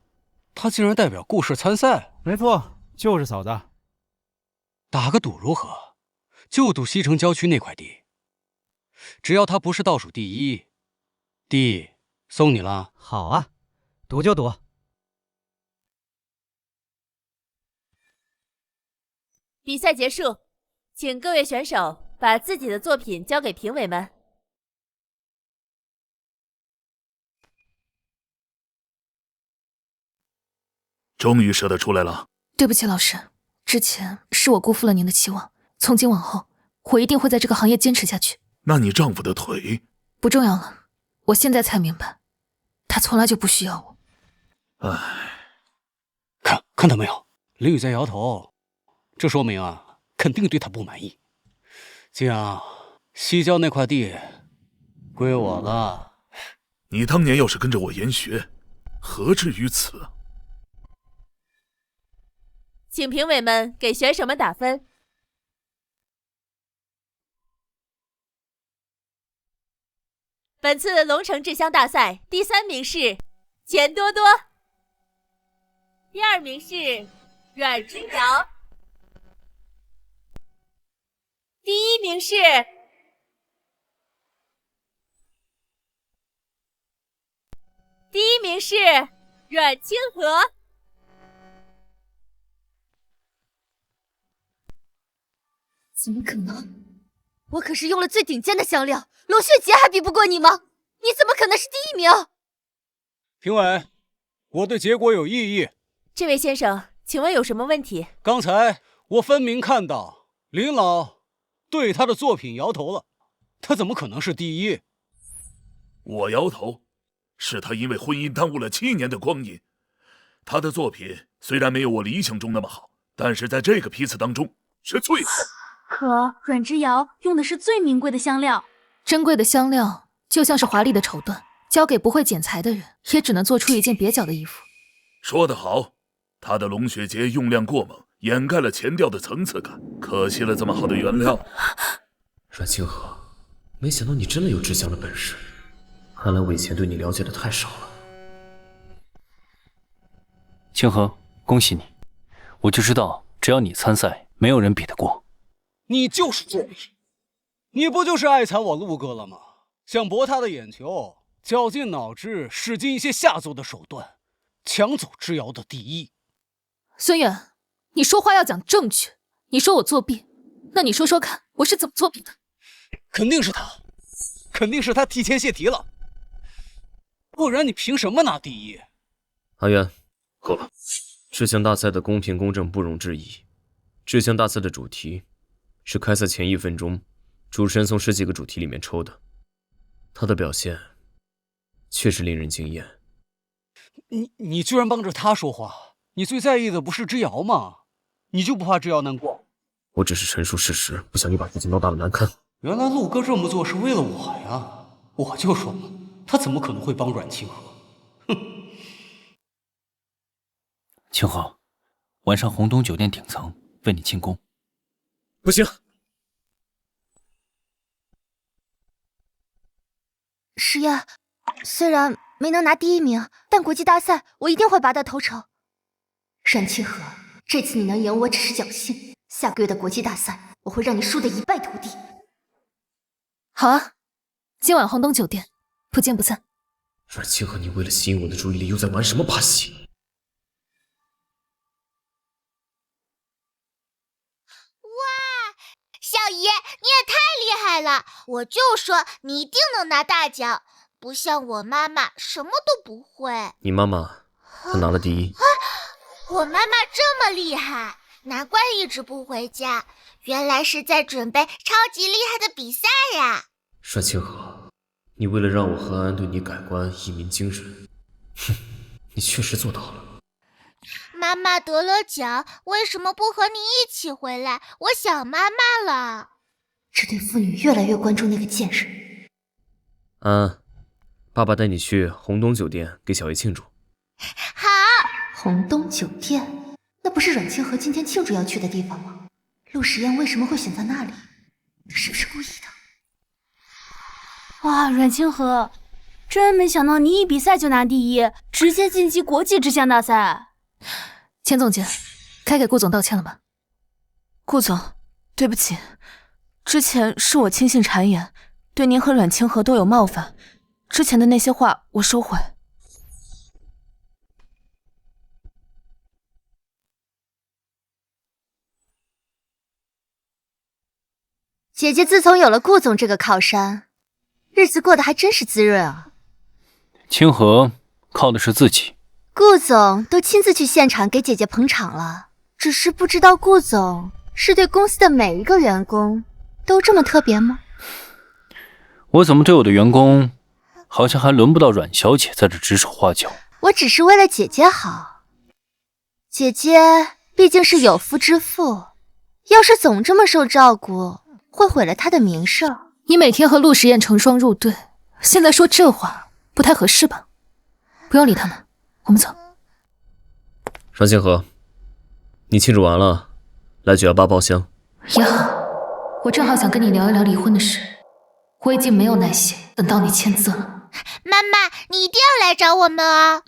他竟然代表顾氏参赛？没错，就是嫂子。打个赌如何？就赌西城郊区那块地，只要他不是倒数第1，地送你了。好啊，赌就赌。比赛结束，请各位选手把自己的作品交给评委们。终于舍得出来了。对不起，老师，之前是我辜负了您的期望。从今往后，我一定会在这个行业坚持下去。那你丈夫的腿？不重要了，我现在才明白，他从来就不需要我。唉，看到没有，林雨在摇头，这说明啊，肯定对他不满意。将西郊那块地归我了。你当年要是跟着我研学，何至于此？请评委们给选手们打分。本次龙城制香大赛第3名是钱多多，第2名是阮之瑶，第1名是阮清河。怎么可能？我可是用了最顶尖的香料，龙血杰还比不过你吗？你怎么可能是第1名？评委，我对结果有异议。这位先生，请问有什么问题？刚才我分明看到林老对他的作品摇头了，他怎么可能是第1？我摇头，是他因为婚姻耽误了7年的光阴。他的作品虽然没有我理想中那么好，但是在这个批次当中是最好。可阮之瑶用的是最名贵的香料，珍贵的香料就像是华丽的绸缎，交给不会剪裁的人，也只能做出一件蹩脚的衣服。说得好，他的龙血结用量过猛，掩盖了前调的层次感，可惜了这么好的原料。阮清河，没想到你真的有制香的本事，看来我以前对你了解的太少了。清河，恭喜你！我就知道，只要你参赛，没有人比得过。你就是作弊，你不就是爱惨我陆哥了吗？想博他的眼球，绞尽脑汁，使尽一些下作的手段，抢走之瑶的第一。孙远，你说话要讲证据。你说我作弊，那你说说看，我是怎么作弊的？肯定是他提前泄题了，不然你凭什么拿第一？阿元，够了。制香大赛的公平公正不容置疑。制香大赛的主题是开赛前1分钟，主持人从10几个主题里面抽的。他的表现确实令人惊艳。你居然帮着他说话？你最在意的不是之瑶吗？你就不怕之瑶难过？我只是陈述事实，不想你把事情闹大了难看。原来陆哥这么做是为了我呀！我就说嘛，他怎么可能会帮阮清河？哼！清河，晚上红东酒店顶层为你庆功。不行。石燕，虽然没能拿第1名，但国际大赛我一定会拔得头筹。阮清河，这次你能赢我只是侥幸，下个月的国际大赛我会让你输得一败涂地。好啊，今晚红东酒店，不见不散。阮清河，你为了吸引我的注意力，又在玩什么把戏？小姨，你也太厉害了！我就说你一定能拿大奖，不像我妈妈什么都不会。你妈妈，她拿了第1。我妈妈这么厉害，难怪一直不回家，原来是在准备超级厉害的比赛呀！阮清河，你为了让我和安安对你改观，一鸣惊人，哼，你确实做到了。妈妈得了奖，为什么不和你一起回来？我想妈妈了。这对父女越来越关注那个贱人。安安，爸爸带你去红东酒店给小叶庆祝。好。红东酒店，那不是阮清河今天庆祝要去的地方吗？陆时燕为什么会选在那里？是不是故意的？哇，阮清河，真没想到你一比赛就拿第1，直接晋级国际制香大赛。钱总监，该给顾总道歉了吧？顾总，对不起，之前是我轻信谗言，对您和阮清河都有冒犯，之前的那些话我收回。姐姐自从有了顾总这个靠山，日子过得还真是滋润啊。清河靠的是自己。顾总都亲自去现场给姐姐捧场了，只是不知道顾总是对公司的每一个员工都这么特别吗？我怎么对我的员工，好像还轮不到阮小姐在这指手画脚。我只是为了姐姐好，姐姐毕竟是有夫之妇，要是总这么受照顾，会毁了她的名声。你每天和陆时燕成双入对，现在说这话不太合适吧？不用理他们。我们走。阮清河，你庆祝完了，来918包厢。也好，我正好想跟你聊一聊离婚的事。我已经没有耐心等到你签字了。妈妈，你一定要来找我们啊！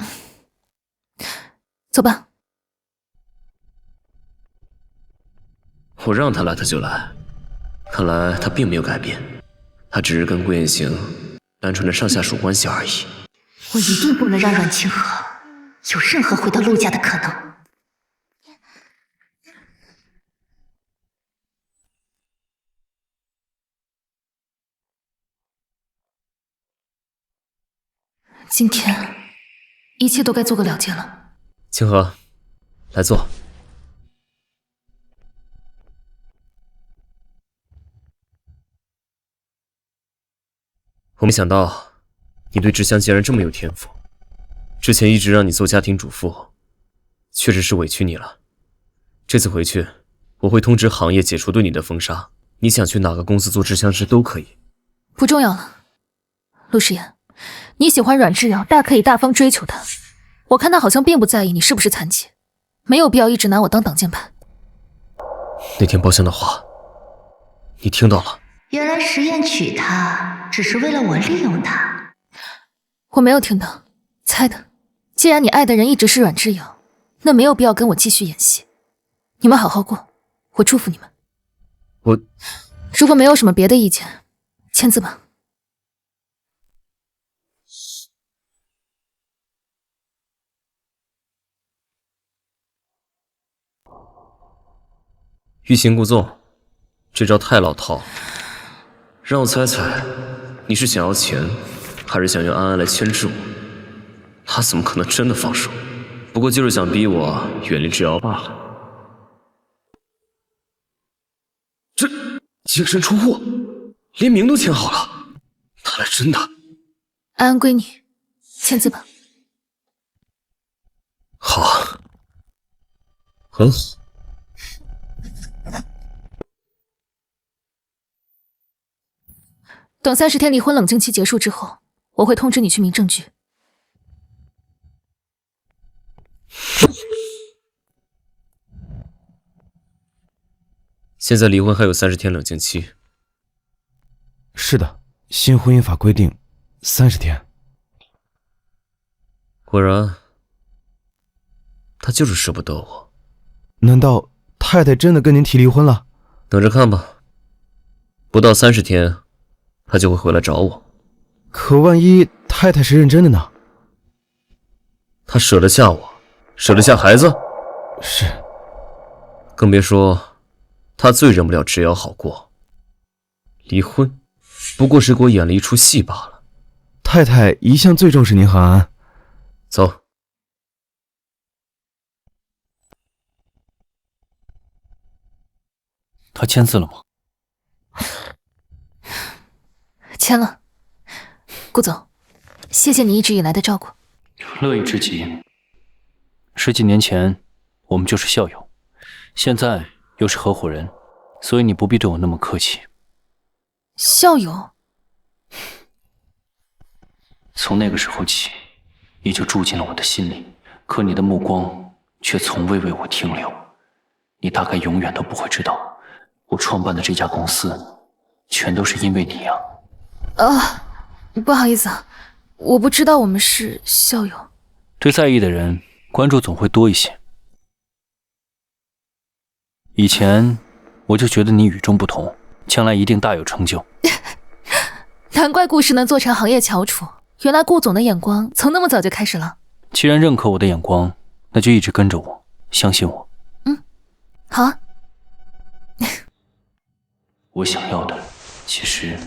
走吧。我让他来他就来，看来他并没有改变，他只是跟顾雁行单纯的上下属关系而已。我一定不能让阮清河有任何回到陆家的可能。今天一切都该做个了结了。清河，来坐。我没想到你对制香竟然这么有天赋。之前一直让你做家庭主妇，确实是委屈你了。这次回去，我会通知行业解除对你的封杀。你想去哪个公司做制香师都可以。不重要了，陆时言，你喜欢阮志尧，大可以大方追求他。我看他好像并不在意你是不是残疾，没有必要一直拿我当挡箭牌。那天包厢的话，你听到了？原来实验娶她只是为了我利用她。我没有听到，猜的。既然你爱的人一直是阮志尧，那没有必要跟我继续演戏。你们好好过，我祝福你们。如果没有什么别的意见，签字吧。欲擒故纵，这招太老套了。让我猜猜，你是想要钱，还是想用安安来牵制我？他怎么可能真的放手？不过就是想逼我远离智瑶罢了。这净身出户，连名都签好了，他来真的。安安归你，签字吧。好，很好。等30天离婚冷静期结束之后，我会通知你去民政局。现在离婚还有30天冷静期。是的，新婚姻法规定30天。果然，他就是舍不得我。难道太太真的跟您提离婚了？等着看吧，不到30天，他就会回来找我。可万一太太是认真的呢？他舍得下我，舍得下孩子？是。更别说，他最忍不了智瑶好过。离婚，不过是给我演了一出戏罢了。太太一向最重视您和安安。走。他签字了吗？签了。顾总，谢谢你一直以来的照顾。乐意之极。10几年前，我们就是校友，现在又是合伙人，所以你不必对我那么客气。校友？从那个时候起，你就住进了我的心里，可你的目光却从未为我停留。你大概永远都不会知道，我创办的这家公司，全都是因为你啊。不好意思啊，我不知道我们是校友。对在意的人，关注总会多一些。以前我就觉得你与众不同，将来一定大有成就。难怪顾氏能做成行业翘楚，原来顾总的眼光从那么早就开始了。既然认可我的眼光，那就一直跟着我，相信我。好啊。我想要的，其实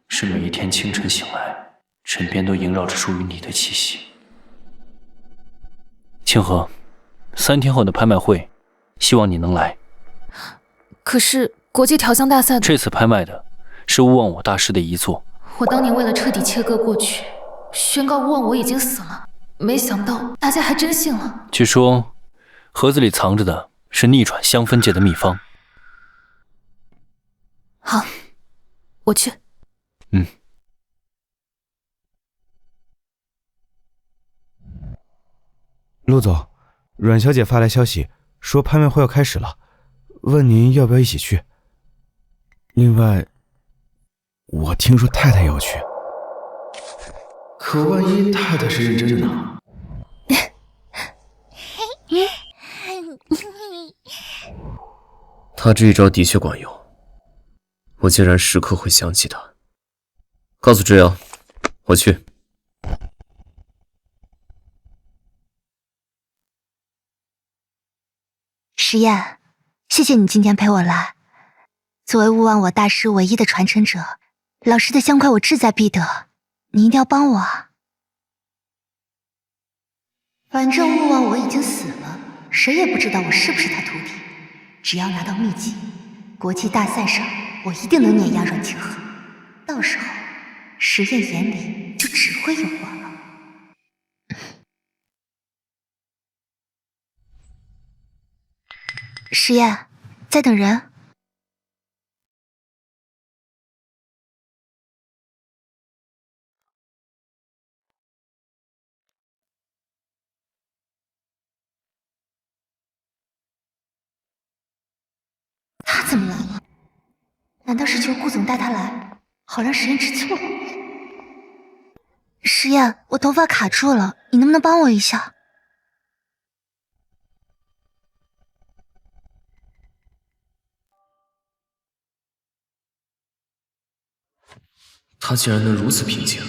是每一天清晨醒来，身边都萦绕着属于你的气息。清河，3天后的拍卖会，希望你能来。可是国际调香大赛的……这次拍卖的是勿忘我大师的遗作。我当年为了彻底切割过去，宣告勿忘我已经死了，没想到大家还真信了。据说，盒子里藏着的是逆转香氛界的秘方。好，我去。陆总，阮小姐发来消息，说拍卖会要开始了，问您要不要一起去。另外，我听说太太也要去，可万一太太是认真的呢？他这一招的确管用，我竟然时刻会想起他。告诉智瑶，我去。实验，谢谢你今天陪我来。作为勿忘我大师唯一的传承者，老师的香块我志在必得，你一定要帮我啊！反正勿忘我已经死了，谁也不知道我是不是他徒弟。只要拿到秘籍，国际大赛上我一定能碾压阮清河，到时候实验眼里就只会有我了。实验，在等人。他怎么来了？难道是求顾总带他来，好让实验吃醋？实验，我头发卡住了，你能不能帮我一下？他竟然能如此平静，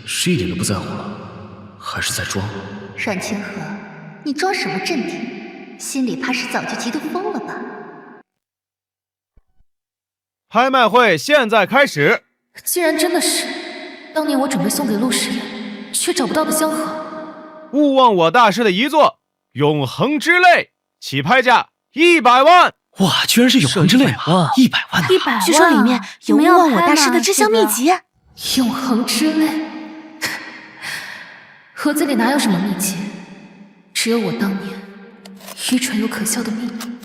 是一点都不在乎了，还是在装？阮清河，你装什么镇定？心里怕是早就急得疯了吧？拍卖会现在开始。竟然真的是当年我准备送给陆时言却找不到的香盒。勿忘我大师的遗作《永恒之泪》，起拍价100万。哇，居然是永恒之泪吗？100万100万！据说里面有勿忘我大师的制香秘籍。永恒之泪，盒子里哪有什么秘籍？只有我当年愚蠢又可笑的秘密。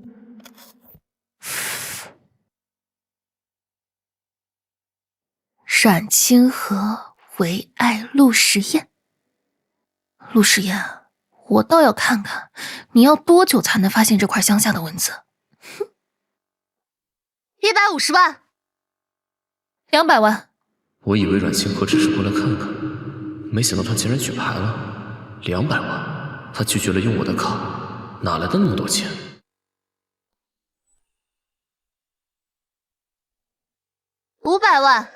冉清河唯爱陆时宴。陆时宴，我倒要看看你要多久才能发现这块乡下的文字。哼，150万，200万。我以为阮清河只是过来看看，没想到他竟然举牌了，200万。他拒绝了用我的卡，哪来的那么多钱？500万。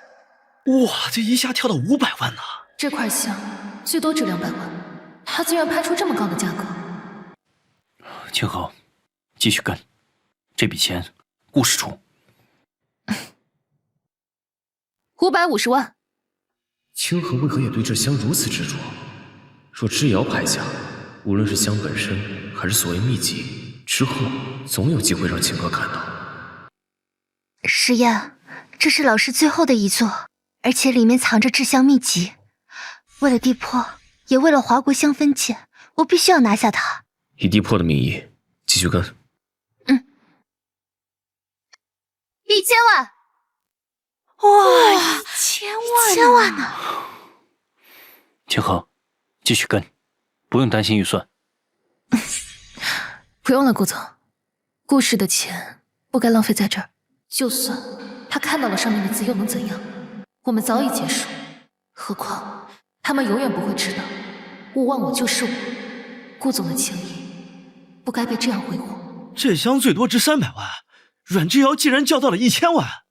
哇，这一下跳到500万呢！这块香最多值200万，他竟然拍出这么高的价格。清河，继续跟，这笔钱顾氏出。550万。清河为何也对这香如此执着？若知瑶拍价，无论是香本身，还是所谓秘籍，之后总有机会让清河看到。实验，这是老师最后的遗作，而且里面藏着制香秘籍。为了地魄，也为了华国香分界，我必须要拿下它。以地魄的名义，继续跟。1000万。哇，1000万呢！清河，继续跟，不用担心预算。不用了，顾总，顾氏的钱不该浪费在这儿。就算他看到了上面的字，又能怎样？我们早已结束。何况他们永远不会知道，勿忘我就是我。顾总的情谊不该被这样挥霍。这香最多值300万，阮之瑶竟然叫到了1000万。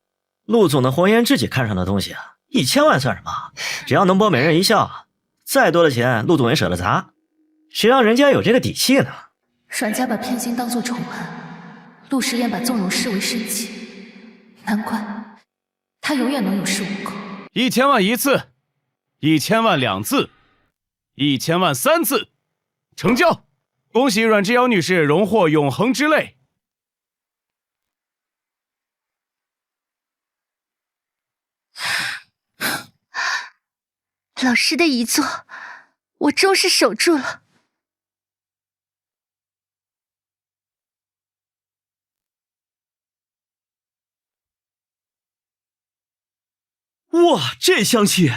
陆总的红颜知己看上的东西啊，1000万算什么？只要能博美人一笑，再多的钱陆总也舍得砸。谁让人家有这个底气呢？阮家把偏心当作宠爱，陆时宴把纵容视为生气，难怪他永远能有恃无恐。1000万1次，1000万2次，1000万3次，成交！恭喜阮之瑶女士荣获永恒之泪。老师的遗作，我终是守住了。哇，这香气！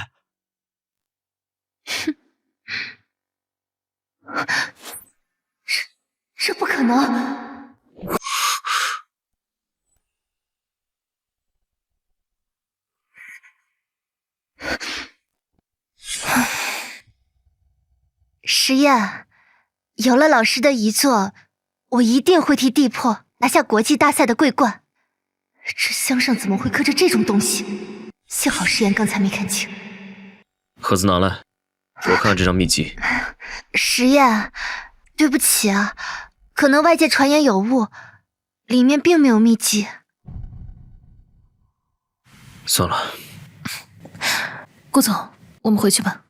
这不可能！实验，有了老师的遗作，我一定会替地魄拿下国际大赛的桂冠。这香上怎么会刻着这种东西？幸好实验刚才没看清。盒子拿来，我看这张秘籍。实验，对不起啊，可能外界传言有误，里面并没有秘籍。算了，顾总，我们回去吧。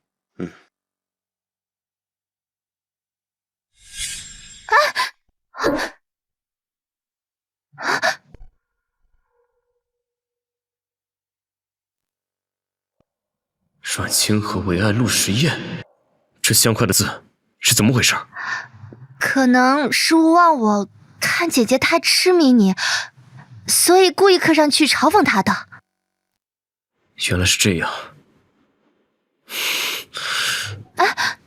阮清河唯爱陆时宴，这香块的字是怎么回事？可能是勿忘我看姐姐太痴迷你，所以故意刻上去嘲讽他的。原来是这样。啊！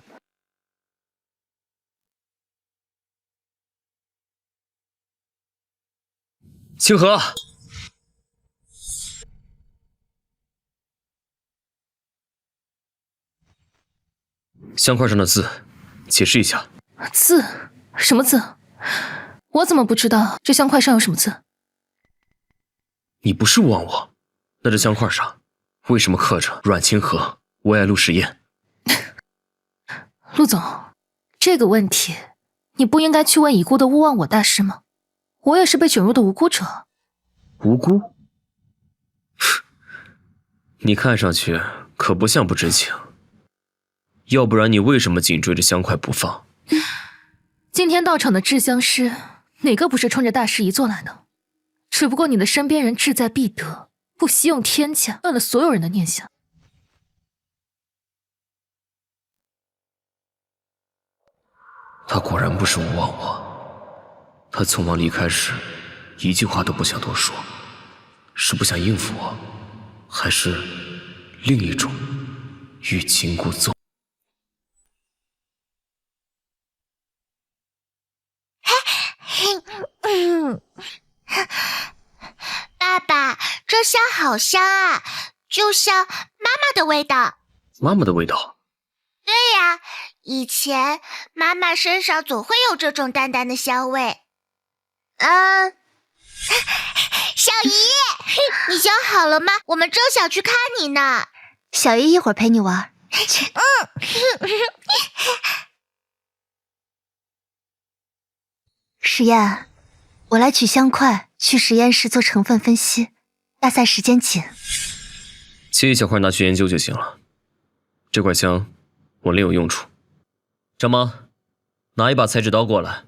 清河，香块上的字，解释一下。字？什么字？我怎么不知道这香块上有什么字？你不是问我，那这香块上为什么刻着阮清河为爱陆时宴？陆总，这个问题你不应该去问已故的勿忘我大师吗？我也是被卷入的无辜者。无辜？你看上去可不像不知情，要不然你为什么紧追着香块不放？今天到场的制香师，哪个不是冲着大师遗作来的？只不过你的身边人志在必得，不惜用天价断了所有人的念想。他果然不是勿忘我，他匆忙离开时，一句话都不想多说，是不想应付我，还是另一种欲擒故纵？爸爸，这香好香啊，就像妈妈的味道。妈妈的味道？对呀，以前妈妈身上总会有这种淡淡的香味。小姨，你想好了吗？我们正想去看你呢。小姨一会儿陪你玩。实验，我来取香块，去实验室做成分分析。大赛时间紧，切一小块拿去研究就行了。这块香我另有用处。张妈，拿一把裁纸刀过来。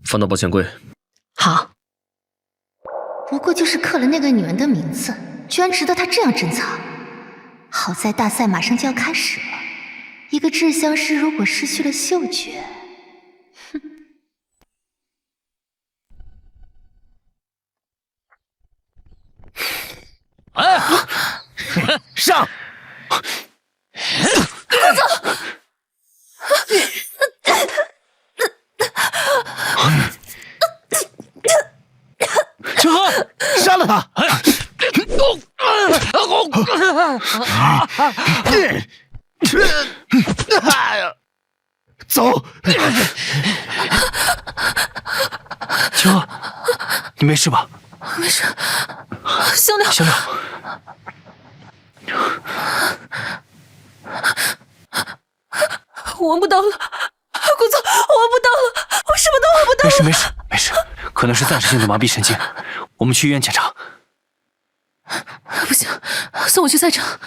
放到保险柜。好。不过就是刻了那个女人的名字，居然值得她这样珍藏。好在大赛马上就要开始了，一个制香师如果失去了嗅觉，哎，上！顾总。清河，杀了他！走！清河，你没事吧？没事。香料，香料。我闻不到了，顾总，我闻不到了，我什么都闻不到了。没事，没事，可能是暂时性的麻痹神经，我们去医院检查。不行，送我去赛场。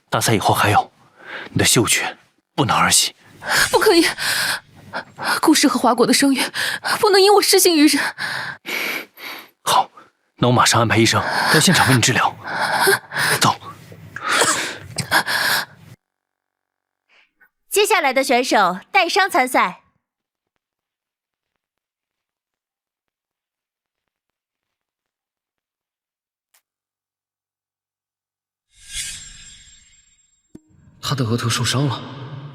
大赛以后还有，你的嗅觉不能儿戏。不可以，顾氏和华国的声誉不能因我失信于人。好，那我马上安排医生到现场为你治疗。走。接下来的选手带伤参赛。他的额头受伤了，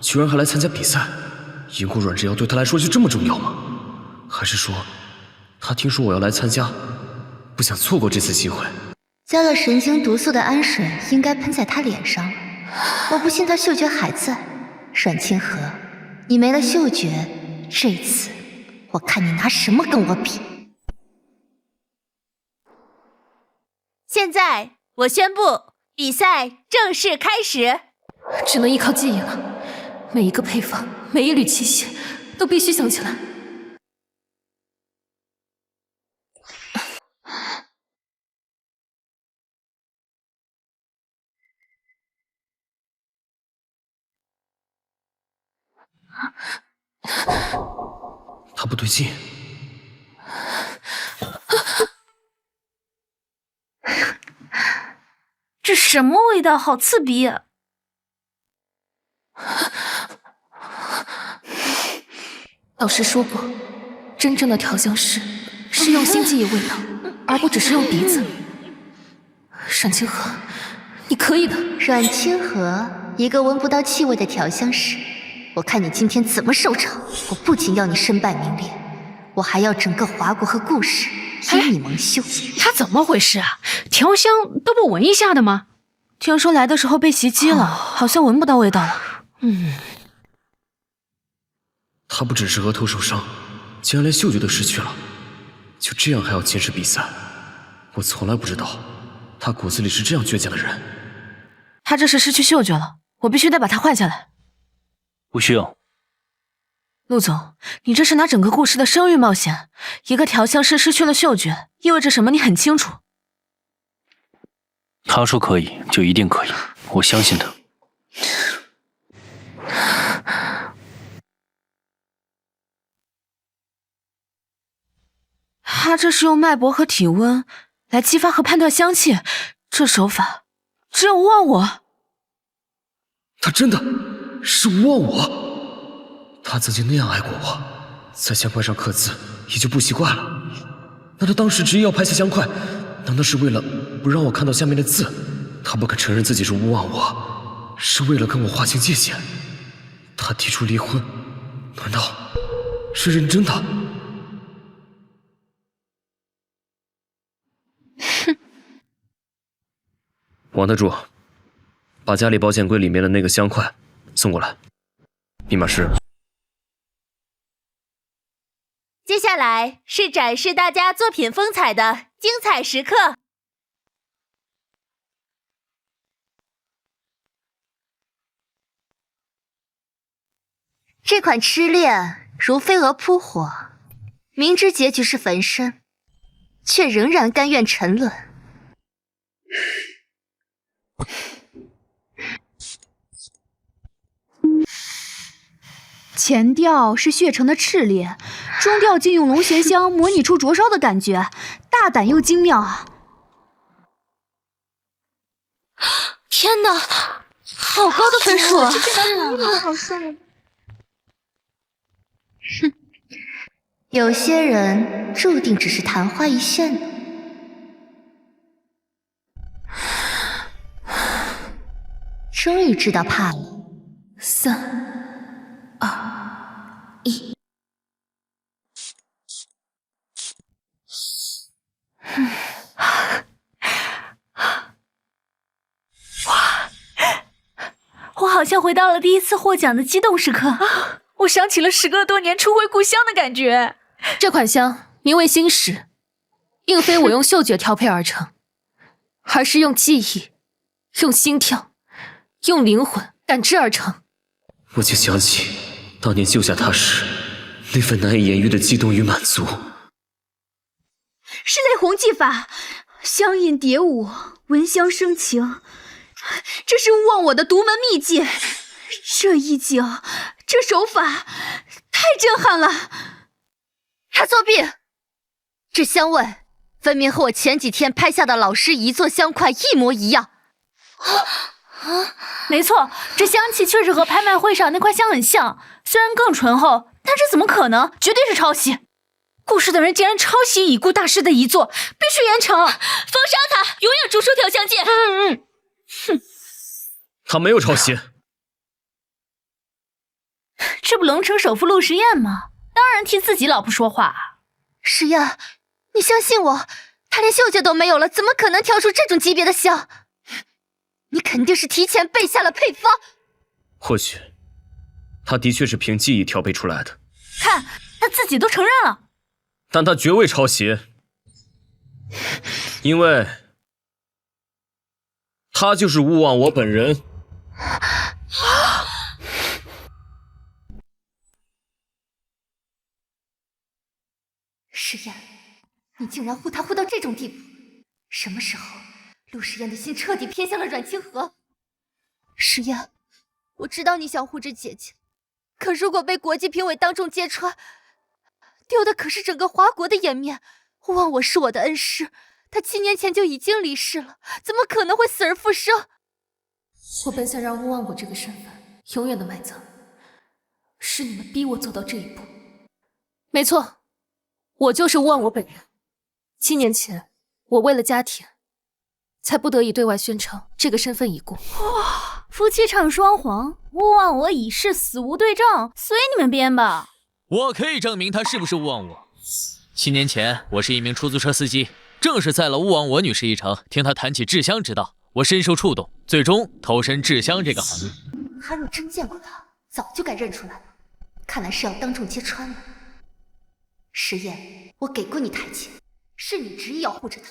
居然还来参加比赛。赢过阮之瑶对他来说就这么重要吗？还是说，他听说我要来参加，不想错过这次机会？加了神经毒素的氨水应该喷在他脸上了。我不信他嗅觉还在。阮清河，你没了嗅觉，这次我看你拿什么跟我比。现在我宣布，比赛正式开始。只能依靠记忆了，每一个配方，每一缕气息，都必须想起来。不对劲。这什么味道？好刺鼻啊！老师说过，真正的调香师是用心记忆味道，而不只是用鼻子。阮清河，你可以的。阮清河，一个闻不到气味的调香师，我看你今天怎么收场！我不仅要你身败名裂，我还要整个华国和顾氏因你蒙羞。他怎么回事啊？调香都不闻一下的吗？听说来的时候被袭击了，好像闻不到味道了。他不只是额头受伤，竟然连嗅觉都失去了，就这样还要坚持比赛？我从来不知道他骨子里是这样倔强的人。他这是失去嗅觉了，我必须得把他换下来。不需要。陆总，你这是拿整个顾氏的声誉冒险。一个调香师失去了嗅觉，意味着什么？你很清楚。他说可以，就一定可以，我相信他。他这是用脉搏和体温来激发和判断香气，这手法只有忘我。他真的是无忘我？他曾经那样爱过我，在香块上刻字也就不习惯了。那他当时执意要拍下香块，难道是为了不让我看到下面的字？他不肯承认自己是无忘我，是为了跟我划清界限。他提出离婚，难道是认真的？哼！王特助，把家里保险柜里面的那个香块送过来。密码是。接下来是展示大家作品风采的精彩时刻。这款痴恋如飞蛾扑火，明知结局是焚身，却仍然甘愿沉沦。前调是血城的炽烈，中调竟用龙涎香模拟出灼烧的感觉，大胆又精妙啊！天哪，好高的分数啊！好帅！哼，有些人注定只是昙花一现呢。终于知道怕了。3、2、1。我好像回到了第一次获奖的激动时刻，我想起了时隔多年初回故乡的感觉。这款香名为心石，并非我用嗅觉调配而成，而是用记忆、用心跳、用灵魂感知而成。我竟想起当年救下他时那份难以言喻的激动与满足。是类红技法，香印蝶舞，闻香生情，这是勿忘我的独门秘技。这意境，这手法，太震撼了！他作弊！这香味分明和我前几天拍下的老师遗作香块一模一样。没错，这香气确实和拍卖会上那块香很像，虽然更醇厚，但这怎么可能？绝对是抄袭！顾氏的人竟然抄袭已故大师的遗作，必须严惩！封杀他，永远逐出调香界！哼，他没有抄袭。这不龙城首富陆时宴吗？当然替自己老婆说话。时宴，你相信我，他连嗅觉都没有了，怎么可能调出这种级别的香？你肯定是提前备下了配方。或许，他的确是凭记忆调配出来的。看，他自己都承认了。但他绝未抄袭，因为他就是勿忘我本人。时宴，你竟然护他护到这种地步！什么时候，陆时宴的心彻底偏向了阮清河？时宴，我知道你想护着姐姐，可如果被国际评委当众揭穿，丢的可是整个华国的颜面。勿忘我是我的恩师，他7年前就已经离世了，怎么可能会死而复生？我本想让勿忘我这个身份永远的埋葬，是你们逼我走到这一步。没错，我就是勿忘我本人。7年前，我为了家庭，才不得已对外宣称这个身份已故。哇，夫妻唱双簧，勿忘我已逝，死无对证，随你们编吧。我可以证明他是不是勿忘我。7年前，我是一名出租车司机，正是载了勿忘我女士一程，听她谈起制香之道，我深受触动，最终投身制香这个行业。他若真见过他，早就该认出来了，看来是要当众揭穿了。石燕，我给过你台阶，是你执意要护着他，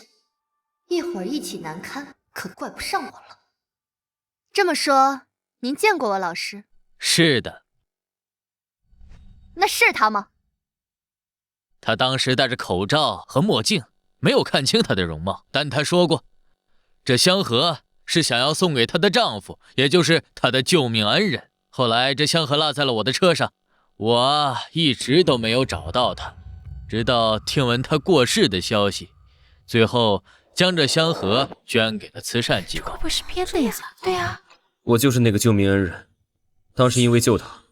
一会儿一起难堪，可怪不上我了。这么说，您见过我老师？是的。那是他吗？他当时戴着口罩和墨镜，没有看清他的容貌，但他说过，这香盒是想要送给她的丈夫，也就是她的救命恩人。后来这香盒落在了我的车上，我一直都没有找到她，直到听闻她过世的消息，最后将这香盒捐给了慈善机构。会不会是编的呀？对呀，我就是那个救命恩人，当时因为救他，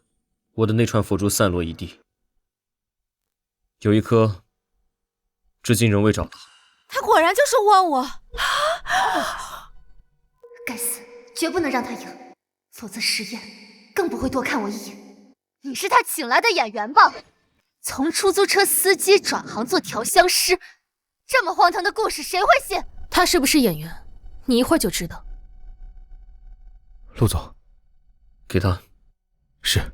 我的那串佛珠散落一地，有一颗至今仍未找到。他果然就是勿忘我。该死，绝不能让他赢，否则石燕更不会多看我一眼。你是他请来的演员吧？从出租车司机转行做调香师，这么荒唐的故事谁会信？他是不是演员，你一会儿就知道。陆总，给他。是。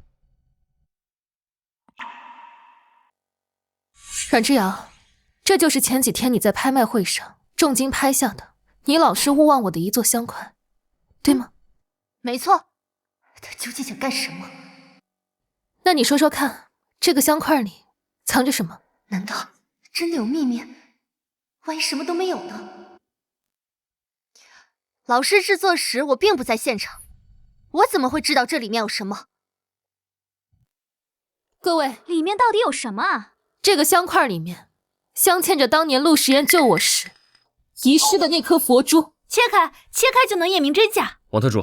阮之遥，这就是前几天你在拍卖会上重金拍下的你老师勿忘我的一座香块，对吗？没错。他究竟想干什么？那你说说看，这个香块里藏着什么？难道真的有秘密？万一什么都没有呢？老师制作时我并不在现场，我怎么会知道这里面有什么？各位，里面到底有什么啊？这个香块里面镶嵌着当年陆时言救我时遗失的那颗佛珠。切开，切开就能验明真假。王特助，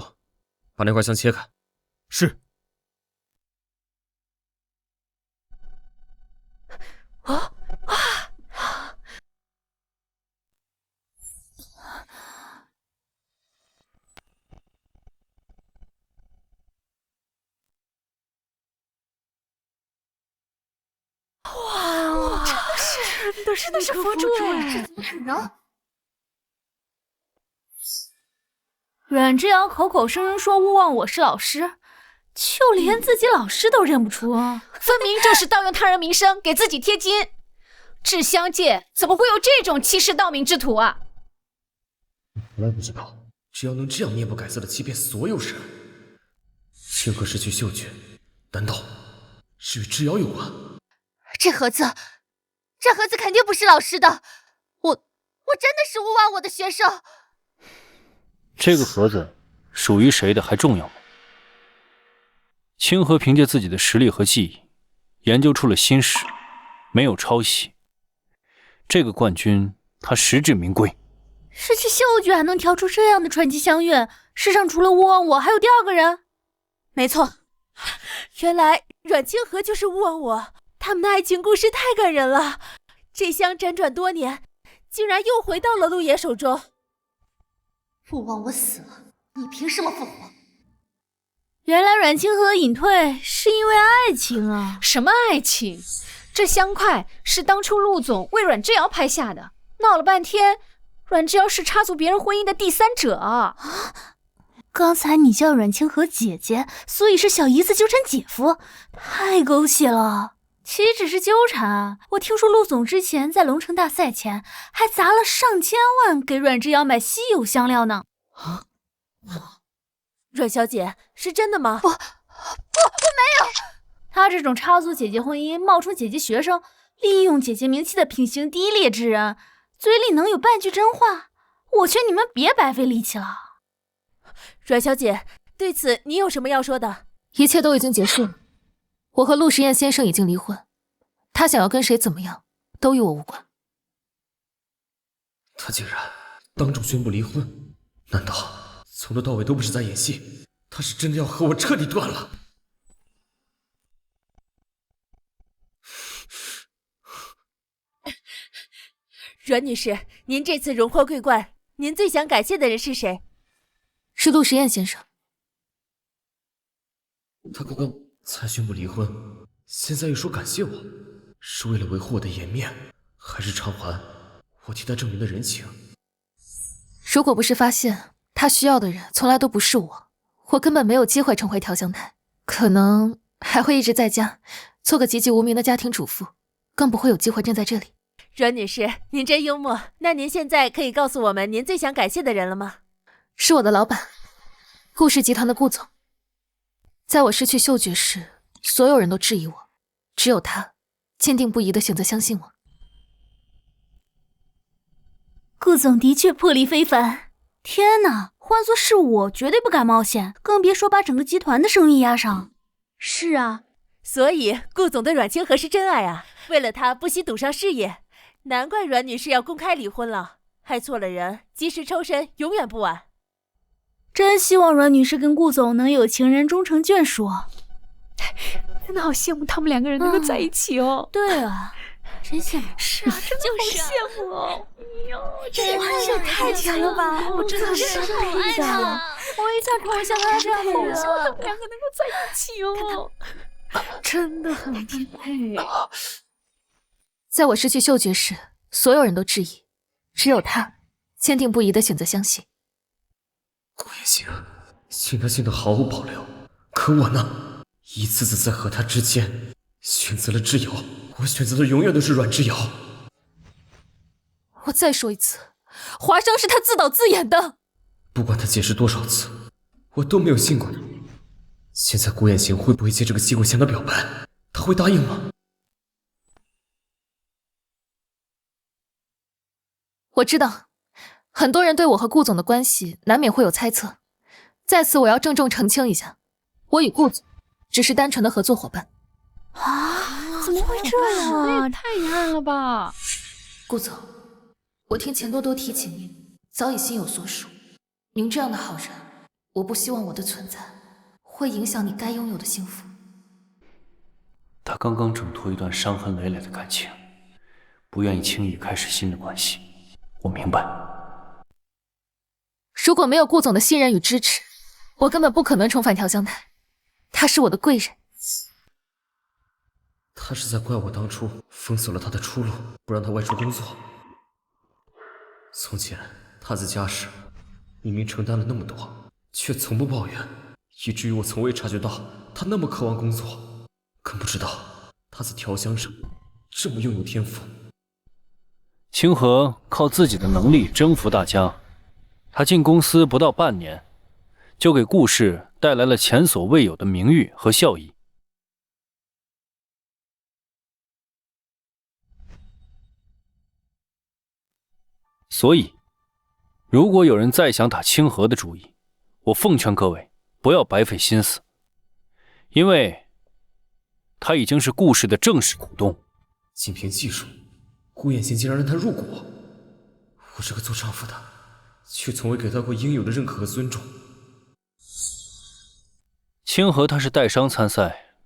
把那块香切开。是。啊啊！哇！真的是佛珠哎！这怎么可能？阮之遥口口声声说勿忘我是老师，就连自己老师都认不出，分明就是盗用他人名声给自己贴金。制香界怎么会有这种欺世盗名之徒啊？从来不知道，只要能这样面不改色的欺骗所有人，清河失去嗅觉，难道是与之遥有关？这盒子肯定不是老师的，我真的是勿忘我的学生。这个盒子属于谁的还重要吗？清河凭借自己的实力和技艺，研究出了新史，没有抄袭。这个冠军他实至名归。失去嗅觉还能调出这样的传奇香韵，世上除了勿忘我，还有第二个人？没错，原来阮清河就是勿忘我，他们的爱情故事太感人了。这香辗转多年，竟然又回到了陆爷手中。勿忘我死了，你凭什么复活？原来阮清河隐退是因为爱情啊！什么爱情？这香块是当初陆总为阮之遥拍下的，闹了半天，阮之遥是插足别人婚姻的第三者啊！刚才你叫阮清河姐姐，所以是小姨子纠缠姐夫，太狗血了。岂止是纠缠，我听说陆总之前在龙城大赛前还砸了上千万给阮之遥买稀有香料呢。啊！阮小姐，是真的吗？我没有。他这种插足姐姐婚姻、冒充姐姐学生、利用姐姐名气的品行低劣之人，嘴里能有半句真话？我劝你们别白费力气了。阮小姐，对此你有什么要说的？一切都已经结束了，我和陆时彦先生已经离婚，他想要跟谁怎么样，都与我无关。他竟然当众宣布离婚，难道从头到尾都不是在演戏？他是真的要和我彻底断了？阮女士，您这次荣获桂冠，您最想感谢的人是谁？是陆时彦先生。他刚刚才宣布离婚，现在又说感谢我，是为了维护我的颜面，还是偿还我替他证明的人情？如果不是发现他需要的人从来都不是我根本没有机会重回调香台，可能还会一直在家做个籍籍无名的家庭主妇，更不会有机会站在这里。阮女士，您真幽默。那您现在可以告诉我们您最想感谢的人了吗？是我的老板，顾氏集团的顾总。在我失去嗅觉时，所有人都质疑我，只有他坚定不移地选择相信我。顾总的确魄力非凡，天哪，换作是我绝对不敢冒险，更别说把整个集团的生意压上。是啊，所以顾总对阮清河是真爱啊，为了他不惜赌上事业，难怪阮女士要公开离婚了。爱错了人，及时抽身永远不晚。真希望阮女士跟顾总能有情人终成眷属。真的好羡慕他们两个人能够在一起哦。对啊，真羡慕。是啊，真的好羡慕哦。这花也太甜了吧！我真的是受不了他，我也想成为像他这样的人。希望他们两个能够在一起哦。真的很般配。在我失去嗅觉时，所有人都质疑，只有他坚定不移地选择相信。顾言行信他信得毫无保留，可我呢，一次次在和他之间选择了挚友，我选择的永远都是阮之瑶。我再说一次，华生是他自导自演的。不管他解释多少次，我都没有信过他。现在顾言行会不会接这个机会向他表白？他会答应吗？我知道很多人对我和顾总的关系难免会有猜测，在此我要郑重澄清一下，我与顾总只是单纯的合作伙伴。啊？怎么会这样啊？这也太遗憾了吧！顾总，我听钱多多提起您，早已心有所属。您这样的好人，我不希望我的存在会影响你该拥有的幸福。他刚刚挣脱一段伤痕累累的感情，不愿意轻易开始新的关系。我明白。如果没有顾总的信任与支持，我根本不可能重返调香台。他是我的贵人。他是在怪我当初封锁了他的出路，不让他外出工作。从前他在家时明明承担了那么多，却从不抱怨，以至于我从未察觉到他那么渴望工作，更不知道他在调香上这么拥有天赋。清河靠自己的能力征服大家，他进公司不到半年，就给顾氏带来了前所未有的名誉和效益。所以，如果有人再想打清河的主意，我奉劝各位不要白费心思，因为他已经是顾氏的正式股东。仅凭技术，顾言行竟然让他入股，我这个做丈夫的却从未给他过应有的认可和尊重。清河他是带伤参赛，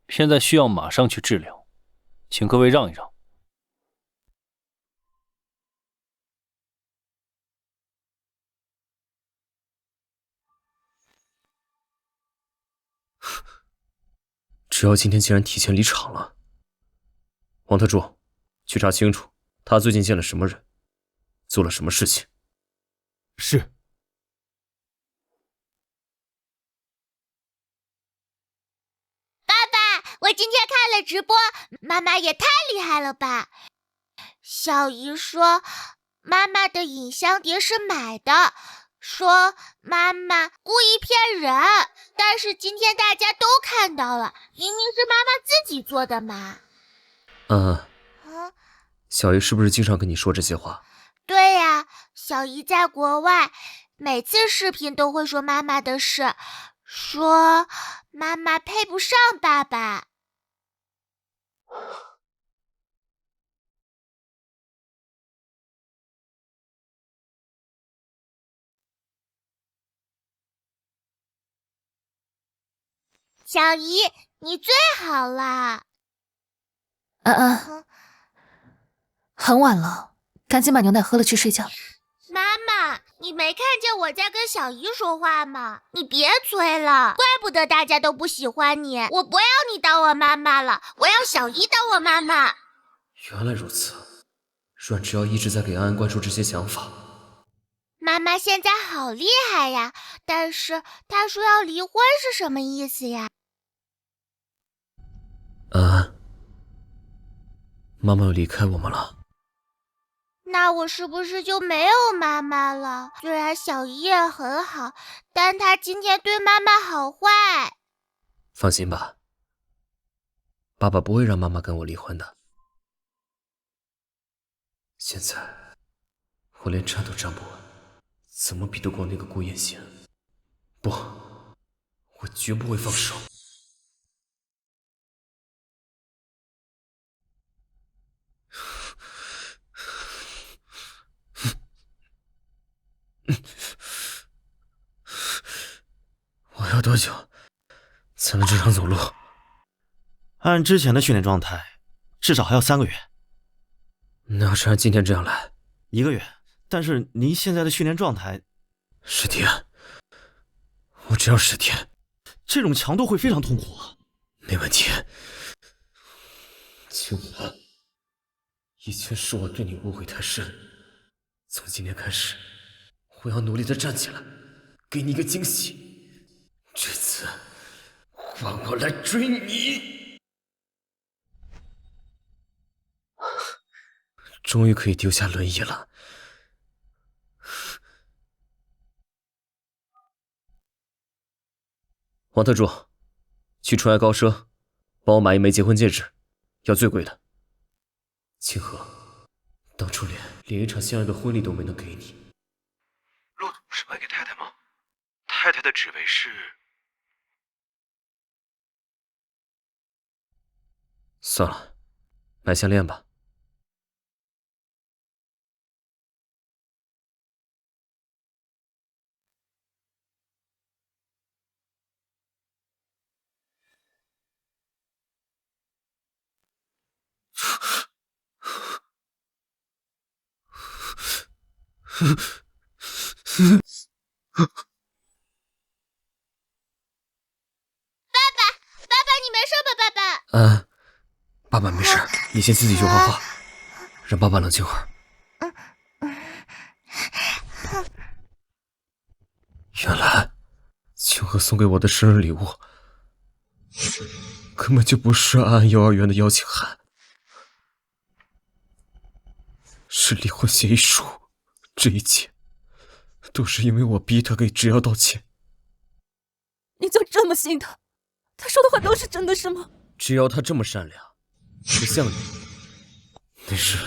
现在需要马上去治疗，请各位让一让。只要今天竟然提前离场了。王特助，去查清楚他最近见了什么人，做了什么事情。是。爸爸，我今天看了直播，妈妈也太厉害了吧！小姨说妈妈的影香碟是买的，说妈妈故意骗人，但是今天大家都看到了，明明是妈妈自己做的嘛。小姨是不是经常跟你说这些话？对呀，小姨在国外，每次视频都会说妈妈的事，说妈妈配不上爸爸。小姨，你最好了。安安，很晚了，赶紧把牛奶喝了去睡觉。妈妈，你没看见我在跟小姨说话吗？你别催了，怪不得大家都不喜欢你。我不要你当我妈妈了，我要小姨当我妈妈。原来如此，阮之瑶一直在给安安灌输这些想法。妈妈现在好厉害呀，但是她说要离婚是什么意思呀？安安，妈妈要离开我们了。那我是不是就没有妈妈了？虽然小姨也很好，但她今天对妈妈好坏。放心吧，爸爸不会让妈妈跟我离婚的。现在我连站都站不稳，怎么比得过那个顾艳贤？不，我绝不会放手。我要多久才能正常走路？按之前的训练状态，至少还要3个月。那要是按今天这样来，1个月。但是您现在的训练状态，10天，我只要10天。这种强度会非常痛苦啊。没问题。清寒，以前是我对你误会太深，从今天开始，我要努力的站起来，给你一个惊喜。这次，换我来追你。终于可以丢下轮椅了。王特助，去春爱高奢，帮我买一枚结婚戒指，要最贵的。清河，当初连一场相爱的婚礼都没能给你。陆总是买给太太吗？太太的指围是？算了，买项链吧。爸爸，你没事吧？爸爸。安，爸爸没事，你先自己去画画，让爸爸冷静会儿。原来清河送给我的生日礼物根本就不是安安幼儿园的邀请函，是离婚协议书。这一切都是因为我逼他给只要道歉。你就这么信他？他说的话都是真的是吗？只要他这么善良，不像你。但是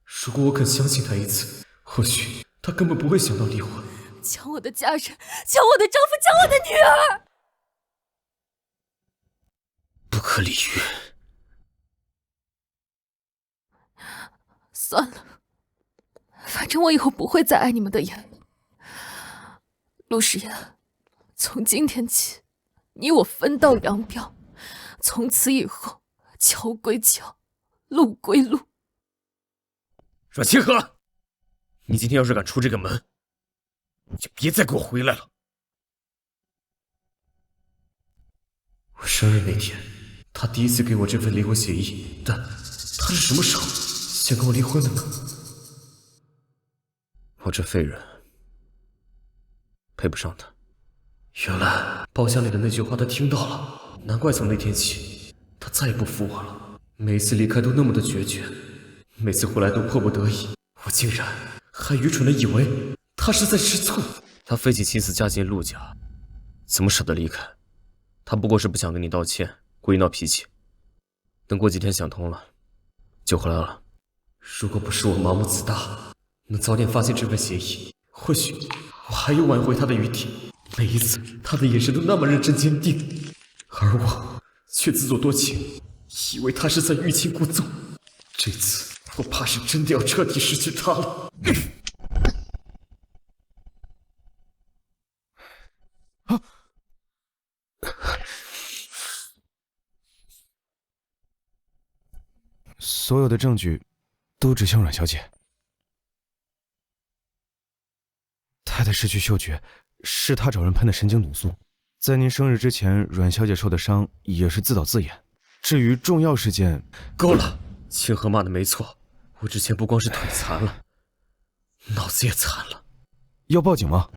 如果我肯相信他一次，或许他根本不会想到离婚。抢我的家人，抢我的丈夫，抢我的女儿，不可理喻。算了，反正我以后不会再碍你们的眼了。陆时言，从今天起，你我分道扬镳，从此以后，桥归桥，路归路。阮清河，你今天要是敢出这个门，你就别再给我回来了。我生日那天，他第一次给我这份离婚协议，但他是什么时候想跟我离婚的呢？我这废人配不上他。原来包厢里的那句话他听到了，难怪从那天起，他再也不扶我了。每次离开都那么的决绝，每次回来都迫不得已。我竟然还愚蠢的以为他是在吃醋。他费尽心思嫁进陆家，怎么舍得离开？他不过是不想跟你道歉，故意闹脾气。等过几天想通了，就回来了。如果不是我盲目自大，能早点发现这份协议，或许我还有挽回他的余地。每一次他的眼神都那么认真坚定，而我却自作多情，以为他是在欲擒故纵。这次我怕是真的要彻底失去他了。所有的证据都指向阮小姐。太太失去嗅觉，是她找人喷的神经毒素。在您生日之前，阮小姐受的伤也是自导自演。至于重要事件，够了！清河骂的没错，我之前不光是腿残了，脑子也残了。要报警吗？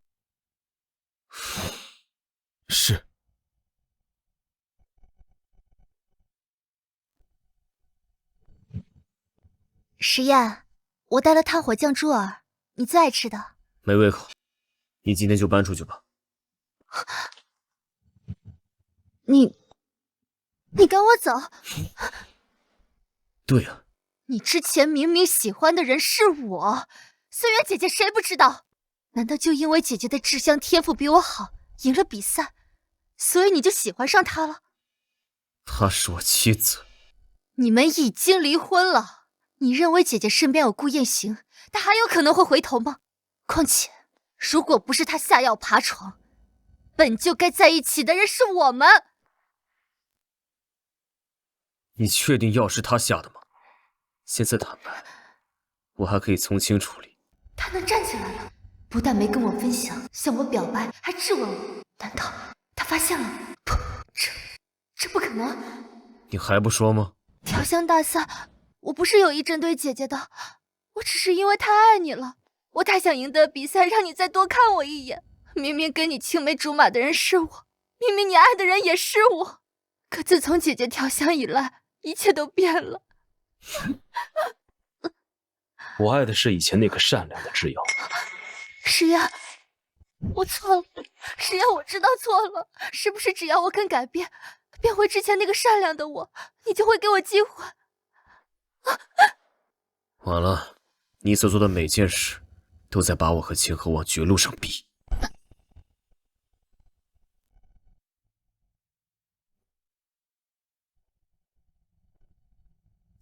是。实验，我带了炭火酱猪耳，你最爱吃的。没胃口，你今天就搬出去吧。你赶我走？对啊，你之前明明喜欢的人是我，虽然姐姐谁不知道？难道就因为姐姐的智香天赋比我好，赢了比赛，所以你就喜欢上她了？她是我妻子。你们已经离婚了，你认为姐姐身边有顾雁行，她还有可能会回头吗？况且，如果不是她下药爬床，本就该在一起的人是我们。你确定药是他下的吗？现在坦白，我还可以从轻处理。他能站起来了，不但没跟我分享，向我表白，还质问我。难道他发现了？不，这不可能。你还不说吗？调香大赛，我不是有意针对姐姐的，我只是因为太爱你了，我太想赢得比赛，让你再多看我一眼。明明跟你青梅竹马的人是我，明明你爱的人也是我，可自从姐姐调香以来，一切都变了。我爱的是以前那个善良的挚友。石岩，我错了，石岩，我知道错了。是不是只要我肯改变，变回之前那个善良的我，你就会给我机会？完了，你所做的每件事，都在把我和清河往绝路上逼。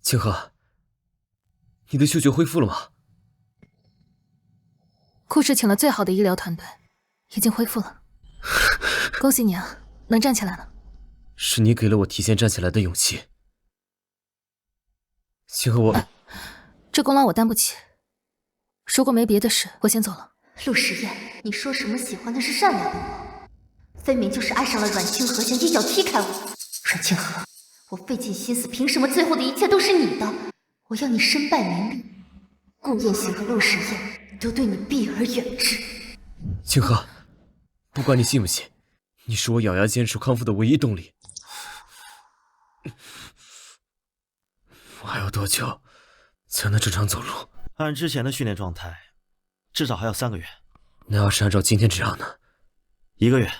清河，你的嗅觉恢复了吗？顾氏请了最好的医疗团队，已经恢复了。恭喜你啊，能站起来了。是你给了我提前站起来的勇气。清河，这功劳我担不起。如果没别的事，我先走了。陆时宴，你说什么喜欢的是善良的我，分明就是爱上了阮清河，想一脚踢开我。阮清河，我费尽心思，凭什么最后的一切都是你的？我要你身败名裂，顾雁行和陆时宴都对你避而远之。清河，不管你信不信，你是我咬牙坚持康复的唯一动力。我还有多久才能正常走路？按之前的训练状态，至少还要3个月。那要是按照今天这样呢？1个月。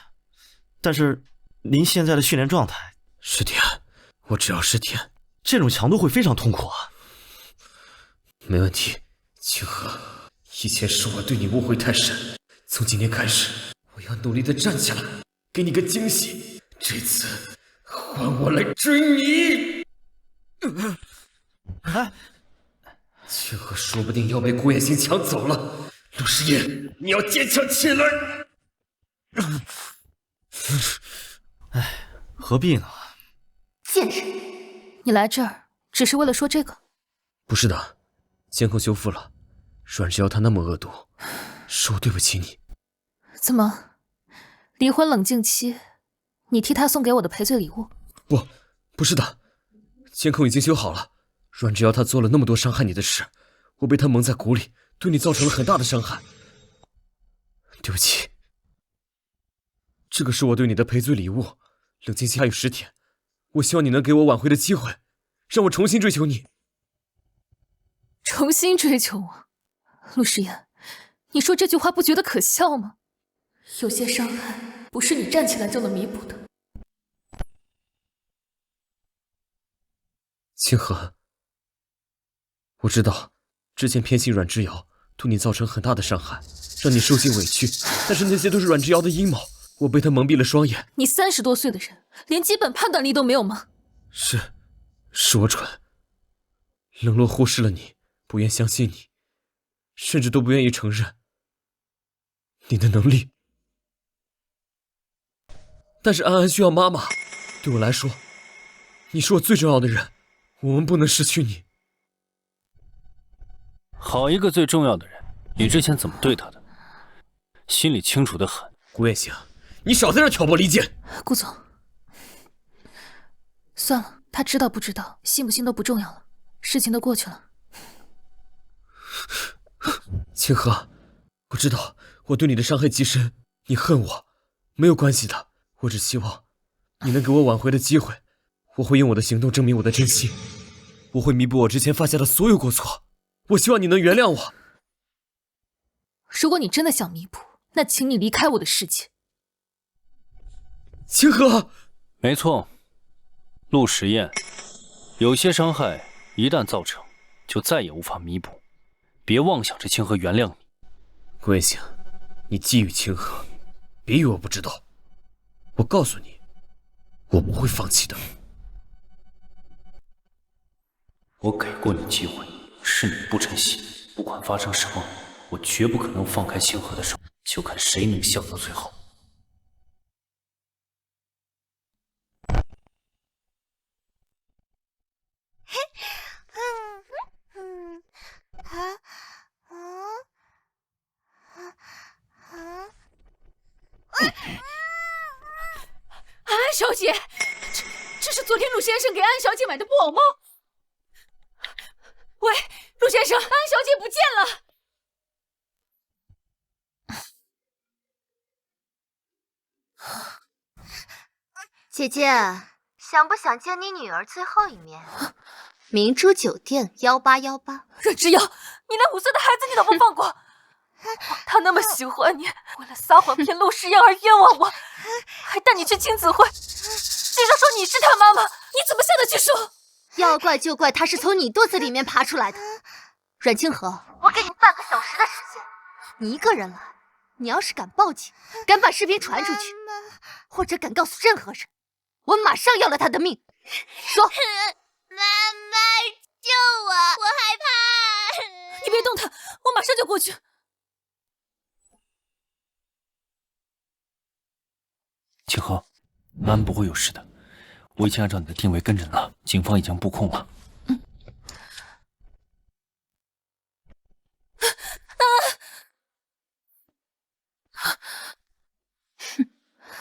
但是您现在的训练状态，10天，我只要10天。这种强度会非常痛苦啊。没问题，清河，以前是我对你误会太深，从今天开始，我要努力的站起来，给你个惊喜。这次换我来追你。清河说不定要被顾雁行抢走了。陆时宴，你要坚强起来。何必呢？贱人，你来这儿只是为了说这个？不是的，监控修复了，阮之瑶她那么恶毒，是我对不起你。怎么，离婚冷静期，你替她送给我的赔罪礼物？不是的，监控已经修好了。阮之瑶她做了那么多伤害你的事，我被她蒙在鼓里，对你造成了很大的伤害。对不起，这个是我对你的赔罪礼物。冷静期还有10天，我希望你能给我挽回的机会，让我重新追求你。重新追求我？陆时宴，你说这句话不觉得可笑吗？有些伤害不是你站起来就能弥补的。清河，我知道之前偏心阮之瑶，对你造成很大的伤害，让你受尽委屈，但是那些都是阮之瑶的阴谋，我被他蒙蔽了双眼。你30多岁的人，连基本判断力都没有吗？是我蠢，冷落忽视了你，不愿相信你，甚至都不愿意承认你的能力。但是安安需要妈妈，对我来说，你是我最重要的人，我们不能失去你。好一个最重要的人，你之前怎么对他的？心里清楚的很。顾彦行，你少在这挑拨离间。顾总，算了，他知道不知道，信不信都不重要了，事情都过去了。清河，我知道我对你的伤害极深，你恨我，没有关系的。我只希望你能给我挽回的机会，我会用我的行动证明我的真心，我会弥补我之前犯下的所有过错。我希望你能原谅我。如果你真的想弥补，那请你离开我的世界。清河，没错，陆时宴，有些伤害一旦造成，就再也无法弥补。别妄想着清河原谅你。顾彦行，你觊觎清河，别以为我不知道。我告诉你，我不会放弃的。我给过你机会，是你不珍惜。不管发生什么，我绝不可能放开清河的手，就看谁能笑到最后。安小姐，这是昨天陆先生给安小姐买的布偶吗？喂，陆先生，安小姐不见了。姐姐，想不想见你女儿最后一面？明珠酒店1818。阮之瑶，你那5岁的孩子你都不放过！他那么喜欢你，为了撒谎骗陆时宴而冤枉我，还带你去亲子会，居然说你是他妈妈，你怎么下得去说？要怪就怪他是从你肚子里面爬出来的。阮清河，我给你半个小时的时间，你一个人来。你要是敢报警，敢把视频传出去，或者敢告诉任何人，我马上要了他的命。说，妈妈救我，我害怕。你别动他，我马上就过去。清河，安不会有事的，我已经按照你的定位跟人了，警方已经布控了。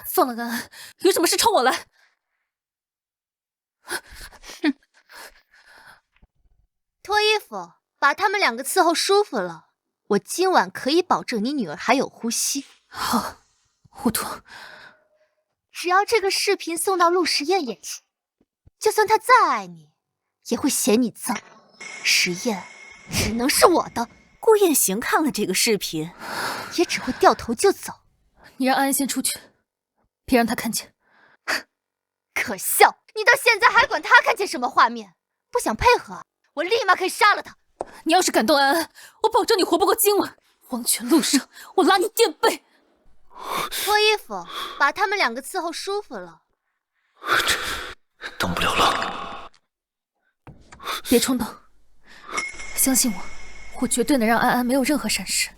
放了安安，有什么事冲我来。脱衣服，把他们2个伺候舒服了，我今晚可以保证你女儿还有呼吸。好，糊涂。只要这个视频送到陆时宴眼前，就算他再爱你，也会嫌你脏。时宴只能是我的。顾彦行看了这个视频，也只会掉头就走。你让安安先出去，别让他看见。可笑！你到现在还管他看见什么画面？不想配合，我立马可以杀了他。你要是敢动安安，我保证你活不过今晚。黄泉路上，我拉你垫背。脱衣服，把他们2个伺候舒服了。等不了了。别冲动，相信我，我绝对能让安安没有任何闪失。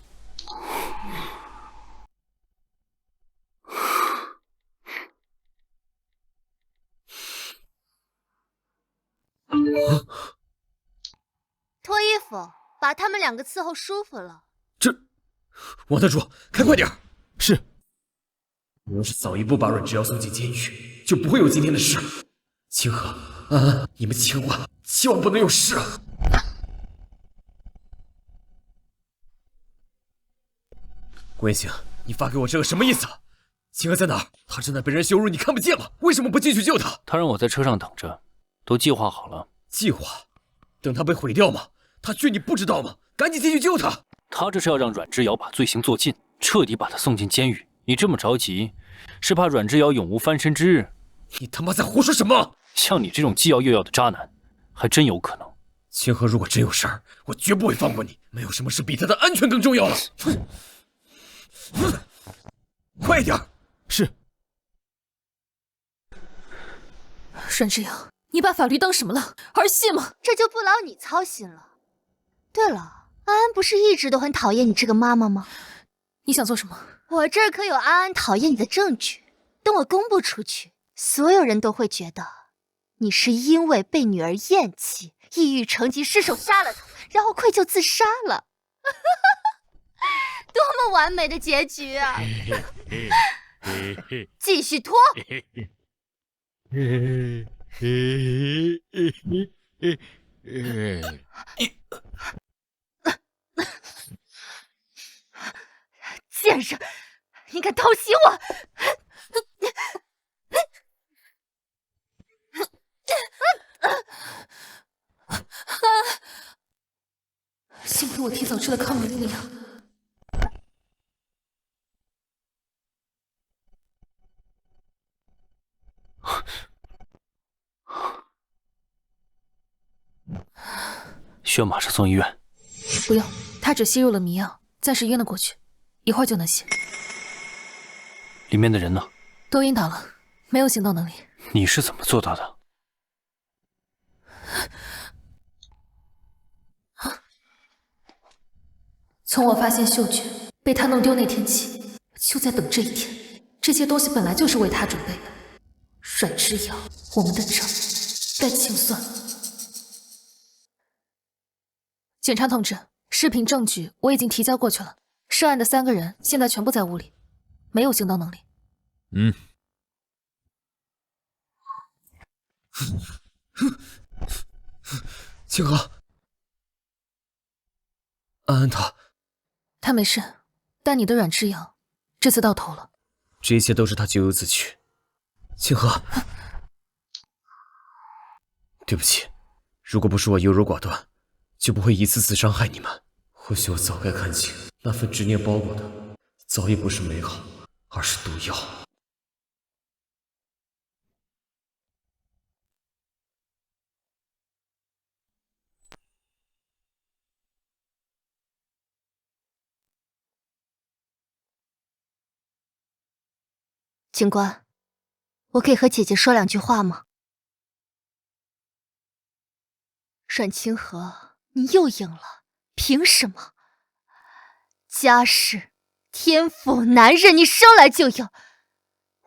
脱衣服，把他们2个伺候舒服了。王特助，开快点！是。我要是早一步把阮之瑶送进监狱，就不会有今天的事。清河、安安，你们千万不能有事啊！顾彦行，你发给我这个什么意思？清河在哪儿？他正在被人羞辱，你看不见吗？为什么不进去救他？他让我在车上等着，都计划好了。计划？等他被毁掉吗？他去你不知道吗？赶紧进去救他！他这是要让阮之瑶把罪行做尽，彻底把他送进监狱。你这么着急，是怕阮之瑶永无翻身之日？你他妈在胡说什么？像你这种既要又要的渣男，还真有可能。清河如果真有事儿，我绝不会放过你。没有什么事比他的安全更重要了。快一点！是。阮之瑶，你把法律当什么了？儿戏吗？这就不劳你操心了。对了，安安不是一直都很讨厌你这个妈妈吗？你想做什么？我这儿可有安安讨厌你的证据，等我公布出去，所有人都会觉得你是因为被女儿厌弃抑郁成疾失手杀了他，然后愧疚自杀了。多么完美的结局啊！继续拖。贱人，你敢偷袭我！幸亏我提早吃了抗敏的药。需要马上送医院。不用，他只吸入了迷药，暂时晕了过去，一会儿就能醒。里面的人呢？都晕倒了，没有行动能力。你是怎么做到的？从我发现秀菊被他弄丢那天起，就在等这一天。这些东西本来就是为他准备的。阮之瑶，我们的账该清算了。检察同志，视频证据我已经提交过去了。涉案的3个人现在全部在屋里，没有行动能力。清河，安安他没事，但你的阮之瑶这次到头了。这一切都是他咎由自取。清河，对不起，如果不是我优柔寡断，就不会一次次伤害你们。或许我早该看清，那份执念包裹的早已不是美好，而是毒药。警官，我可以和姐姐说2句话吗？阮清河，你又赢了，凭什么？家世、天赋、男人，你生来就有，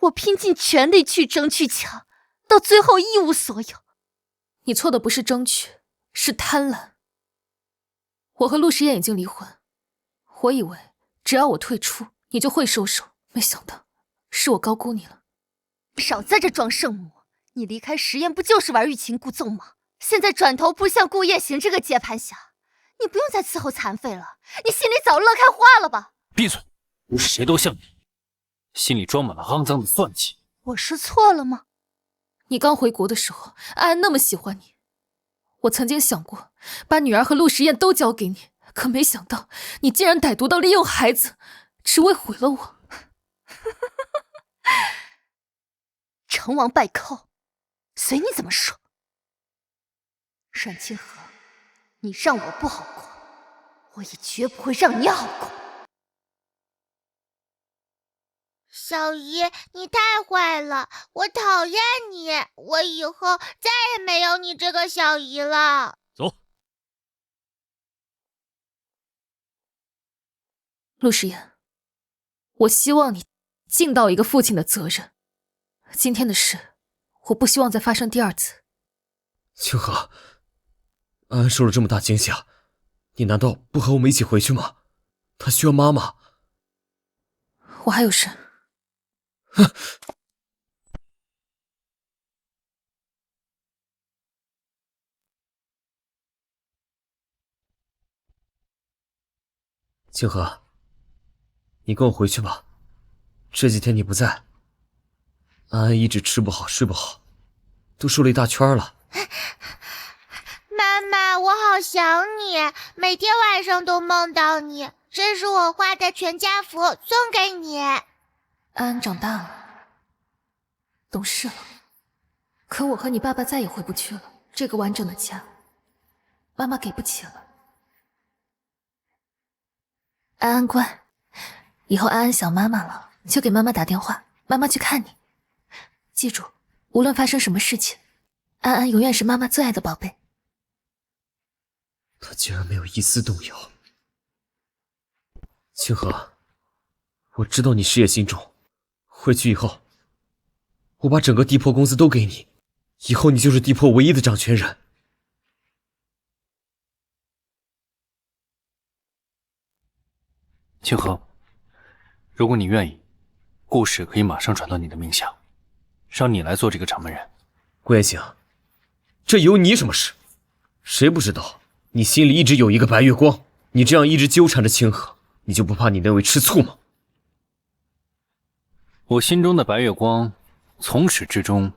我拼尽全力去争去抢，到最后一无所有。你错的不是争取，是贪婪。我和陆时燕已经离婚，我以为只要我退出，你就会收手，没想到是我高估你了。少在这装圣母！你离开实验不就是玩欲擒故纵吗？现在转头扑向顾夜行这个接盘侠，你不用再伺候残废了，你心里早乐开花了吧？闭嘴！不是谁都像你，心里装满了肮脏的算计。我说错了吗？你刚回国的时候，安安那么喜欢你，我曾经想过把女儿和陆时燕都交给你，可没想到你竟然歹毒到利用孩子，只为毁了我。成王败寇，随你怎么说。阮清河，你让我不好过，我也绝不会让你好过。小姨，你太坏了，我讨厌你，我以后再也没有你这个小姨了。走。陆时言，我希望你尽到一个父亲的责任。今天的事，我不希望再发生第2次。清河，安安受了这么大惊吓，你难道不和我们一起回去吗？她需要妈妈。我还有事。清河，你跟我回去吧。这几天你不在，安安一直吃不好睡不好，都瘦了一大圈了。妈妈，我好想你，每天晚上都梦到你。这是我画的全家福，送给你。安安长大了，懂事了，可我和你爸爸再也回不去了。这个完整的家，妈妈给不起了。安安乖，以后安安想妈妈了，就给妈妈打电话，妈妈去看你。记住，无论发生什么事情，安安永远是妈妈最爱的宝贝。他竟然没有一丝动摇。清河，我知道你事业心重，回去以后，我把整个地魄公司都给你，以后你就是地魄唯一的掌权人。清河，如果你愿意，故事可以马上转到你的名下，让你来做这个掌门人。顾延行，这有你什么事？谁不知道你心里一直有一个白月光？你这样一直纠缠着清河，你就不怕你那位吃醋吗？我心中的白月光，从始至终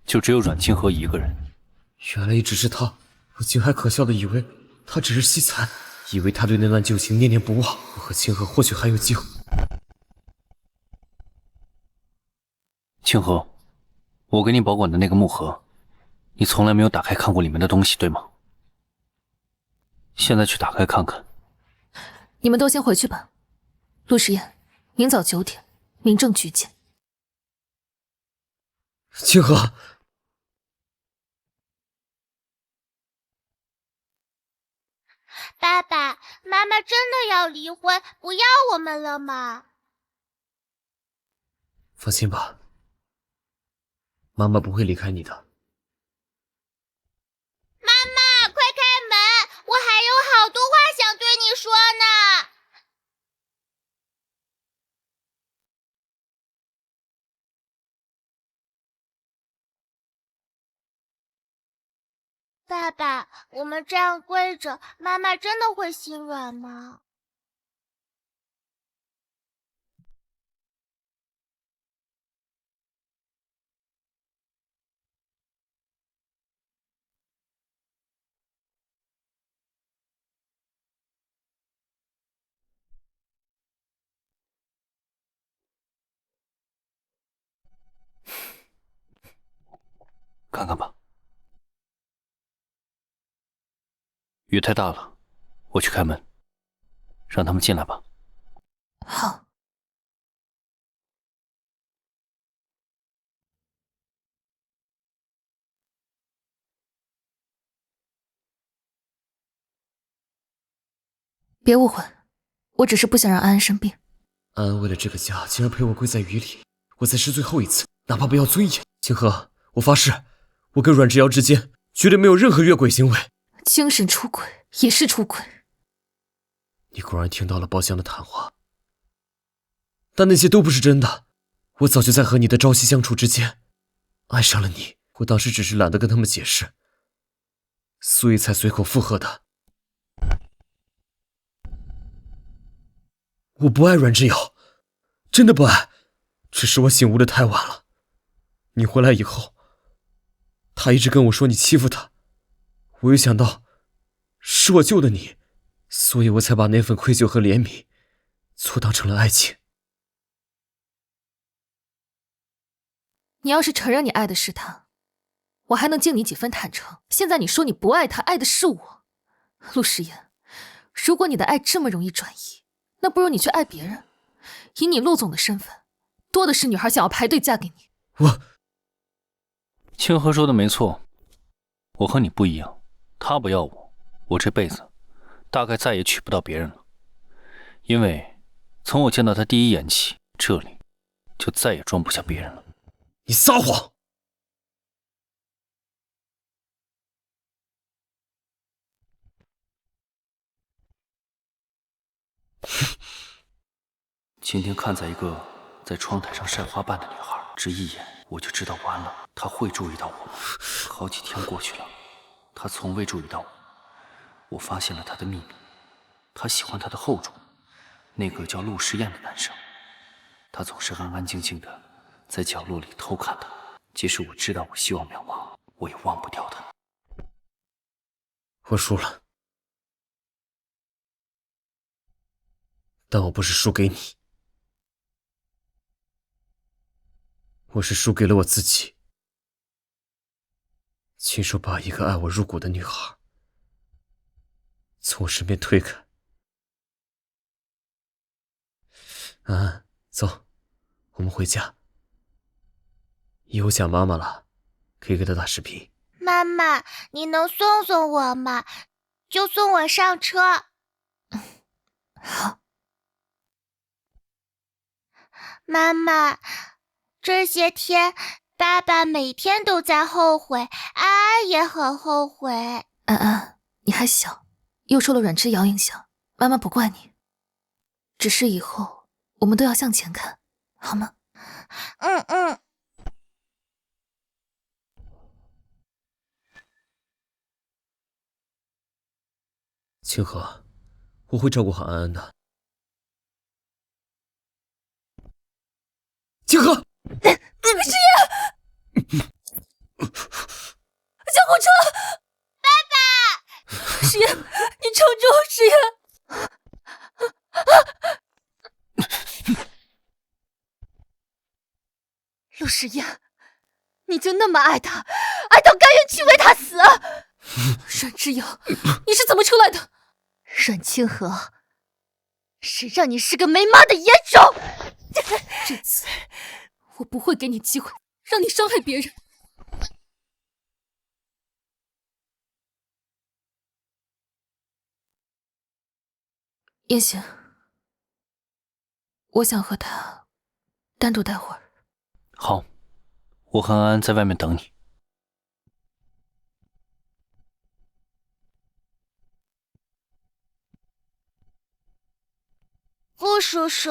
就只有阮清河一个人。原来也只是他，我竟还可笑的以为他只是惜才，以为他对那段旧情念念不忘，我和清河或许还有机会。清河，我给你保管的那个木盒，你从来没有打开看过里面的东西，对吗？现在去打开看看。你们都先回去吧。陆时言，明早9点，民政局见。清河，爸爸妈妈真的要离婚，不要我们了吗？放心吧，妈妈不会离开你的。妈妈，快开门，我还有好多话想对你说呢。爸爸，我们这样跪着，妈妈真的会心软吗？看看吧。雨太大了，我去开门，让他们进来吧。好。别误会，我只是不想让安安生病。安安为了这个家，竟然陪我跪在雨里，我再试最后一次，哪怕不要尊严。清河，我发誓，我跟阮之瑶之间绝对没有任何越轨行为。精神出轨也是出轨。你果然听到了包厢的谈话，但那些都不是真的。我早就在和你的朝夕相处之间爱上了你，我当时只是懒得跟他们解释，所以才随口附和的。我不爱阮之瑶，真的不爱，只是我醒悟的太晚了。你回来以后，他一直跟我说你欺负他，我又想到是我救的你，所以我才把那份愧疚和怜悯错当成了爱情。你要是承认你爱的是他，我还能敬你几分坦诚。现在你说你不爱他，爱的是我，陆时言，如果你的爱这么容易转移，那不如你去爱别人。以你陆总的身份，多的是女孩想要排队嫁给你。清河说的没错，我和你不一样，他不要我，我这辈子大概再也娶不到别人了。因为从我见到他第一眼起，这里就再也装不下别人了。你撒谎！今天看在一个在窗台上晒花瓣的女孩，只一眼我就知道完了，她会注意到我。好几天过去了，她从未注意到我。我发现了她的秘密，她喜欢她的后主，那个叫陆时彦的男生。他总是安安静静的在角落里偷看她，即使我知道我希望渺茫，我也忘不掉她。我输了，但我不是输给你，我是输给了我自己，亲手把一个爱我入骨的女孩从我身边推开。安安，走，我们回家。以后想妈妈了，可以给她打视频。妈妈，你能送送我吗？就送我上车。好。妈妈，这些天爸爸每天都在后悔，安安也很后悔。安安，你还小，又受了阮之瑶影响，妈妈不怪你。只是以后我们都要向前看，好吗？清河，我会照顾好安安的。清河，师爷，救护车！爸爸，师爷，你撑住，师爷。陆时宴，你就那么爱他，爱到甘愿去为他死？阮之瑶，你是怎么出来的？阮清河，谁让你是个没妈的野种！这次我不会给你机会让你伤害别人。燕行，我想和他单独待会儿。好，我和安安在外面等你。傅叔叔，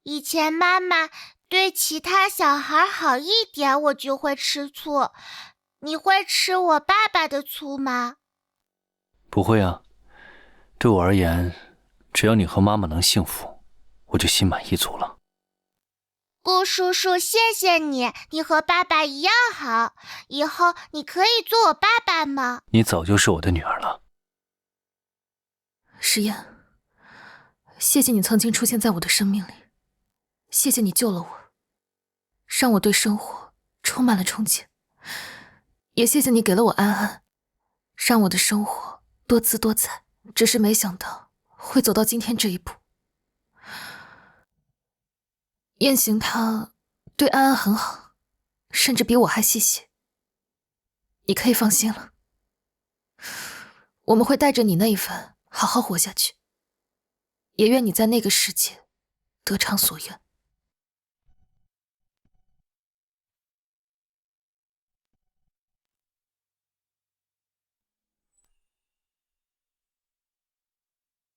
以前妈妈对其他小孩好一点，我就会吃醋。你会吃我爸爸的醋吗？不会啊，对我而言，只要你和妈妈能幸福，我就心满意足了。顾叔叔，谢谢你，你和爸爸一样好。以后你可以做我爸爸吗？你早就是我的女儿了。时宴，谢谢你曾经出现在我的生命里，谢谢你救了我，让我对生活充满了憧憬，也谢谢你给了我安安，让我的生活多姿多彩。只是没想到会走到今天这一步。燕行他对安安很好，甚至比我还细心。你可以放心了，我们会带着你那一份好好活下去。也愿你在那个世界得偿所愿。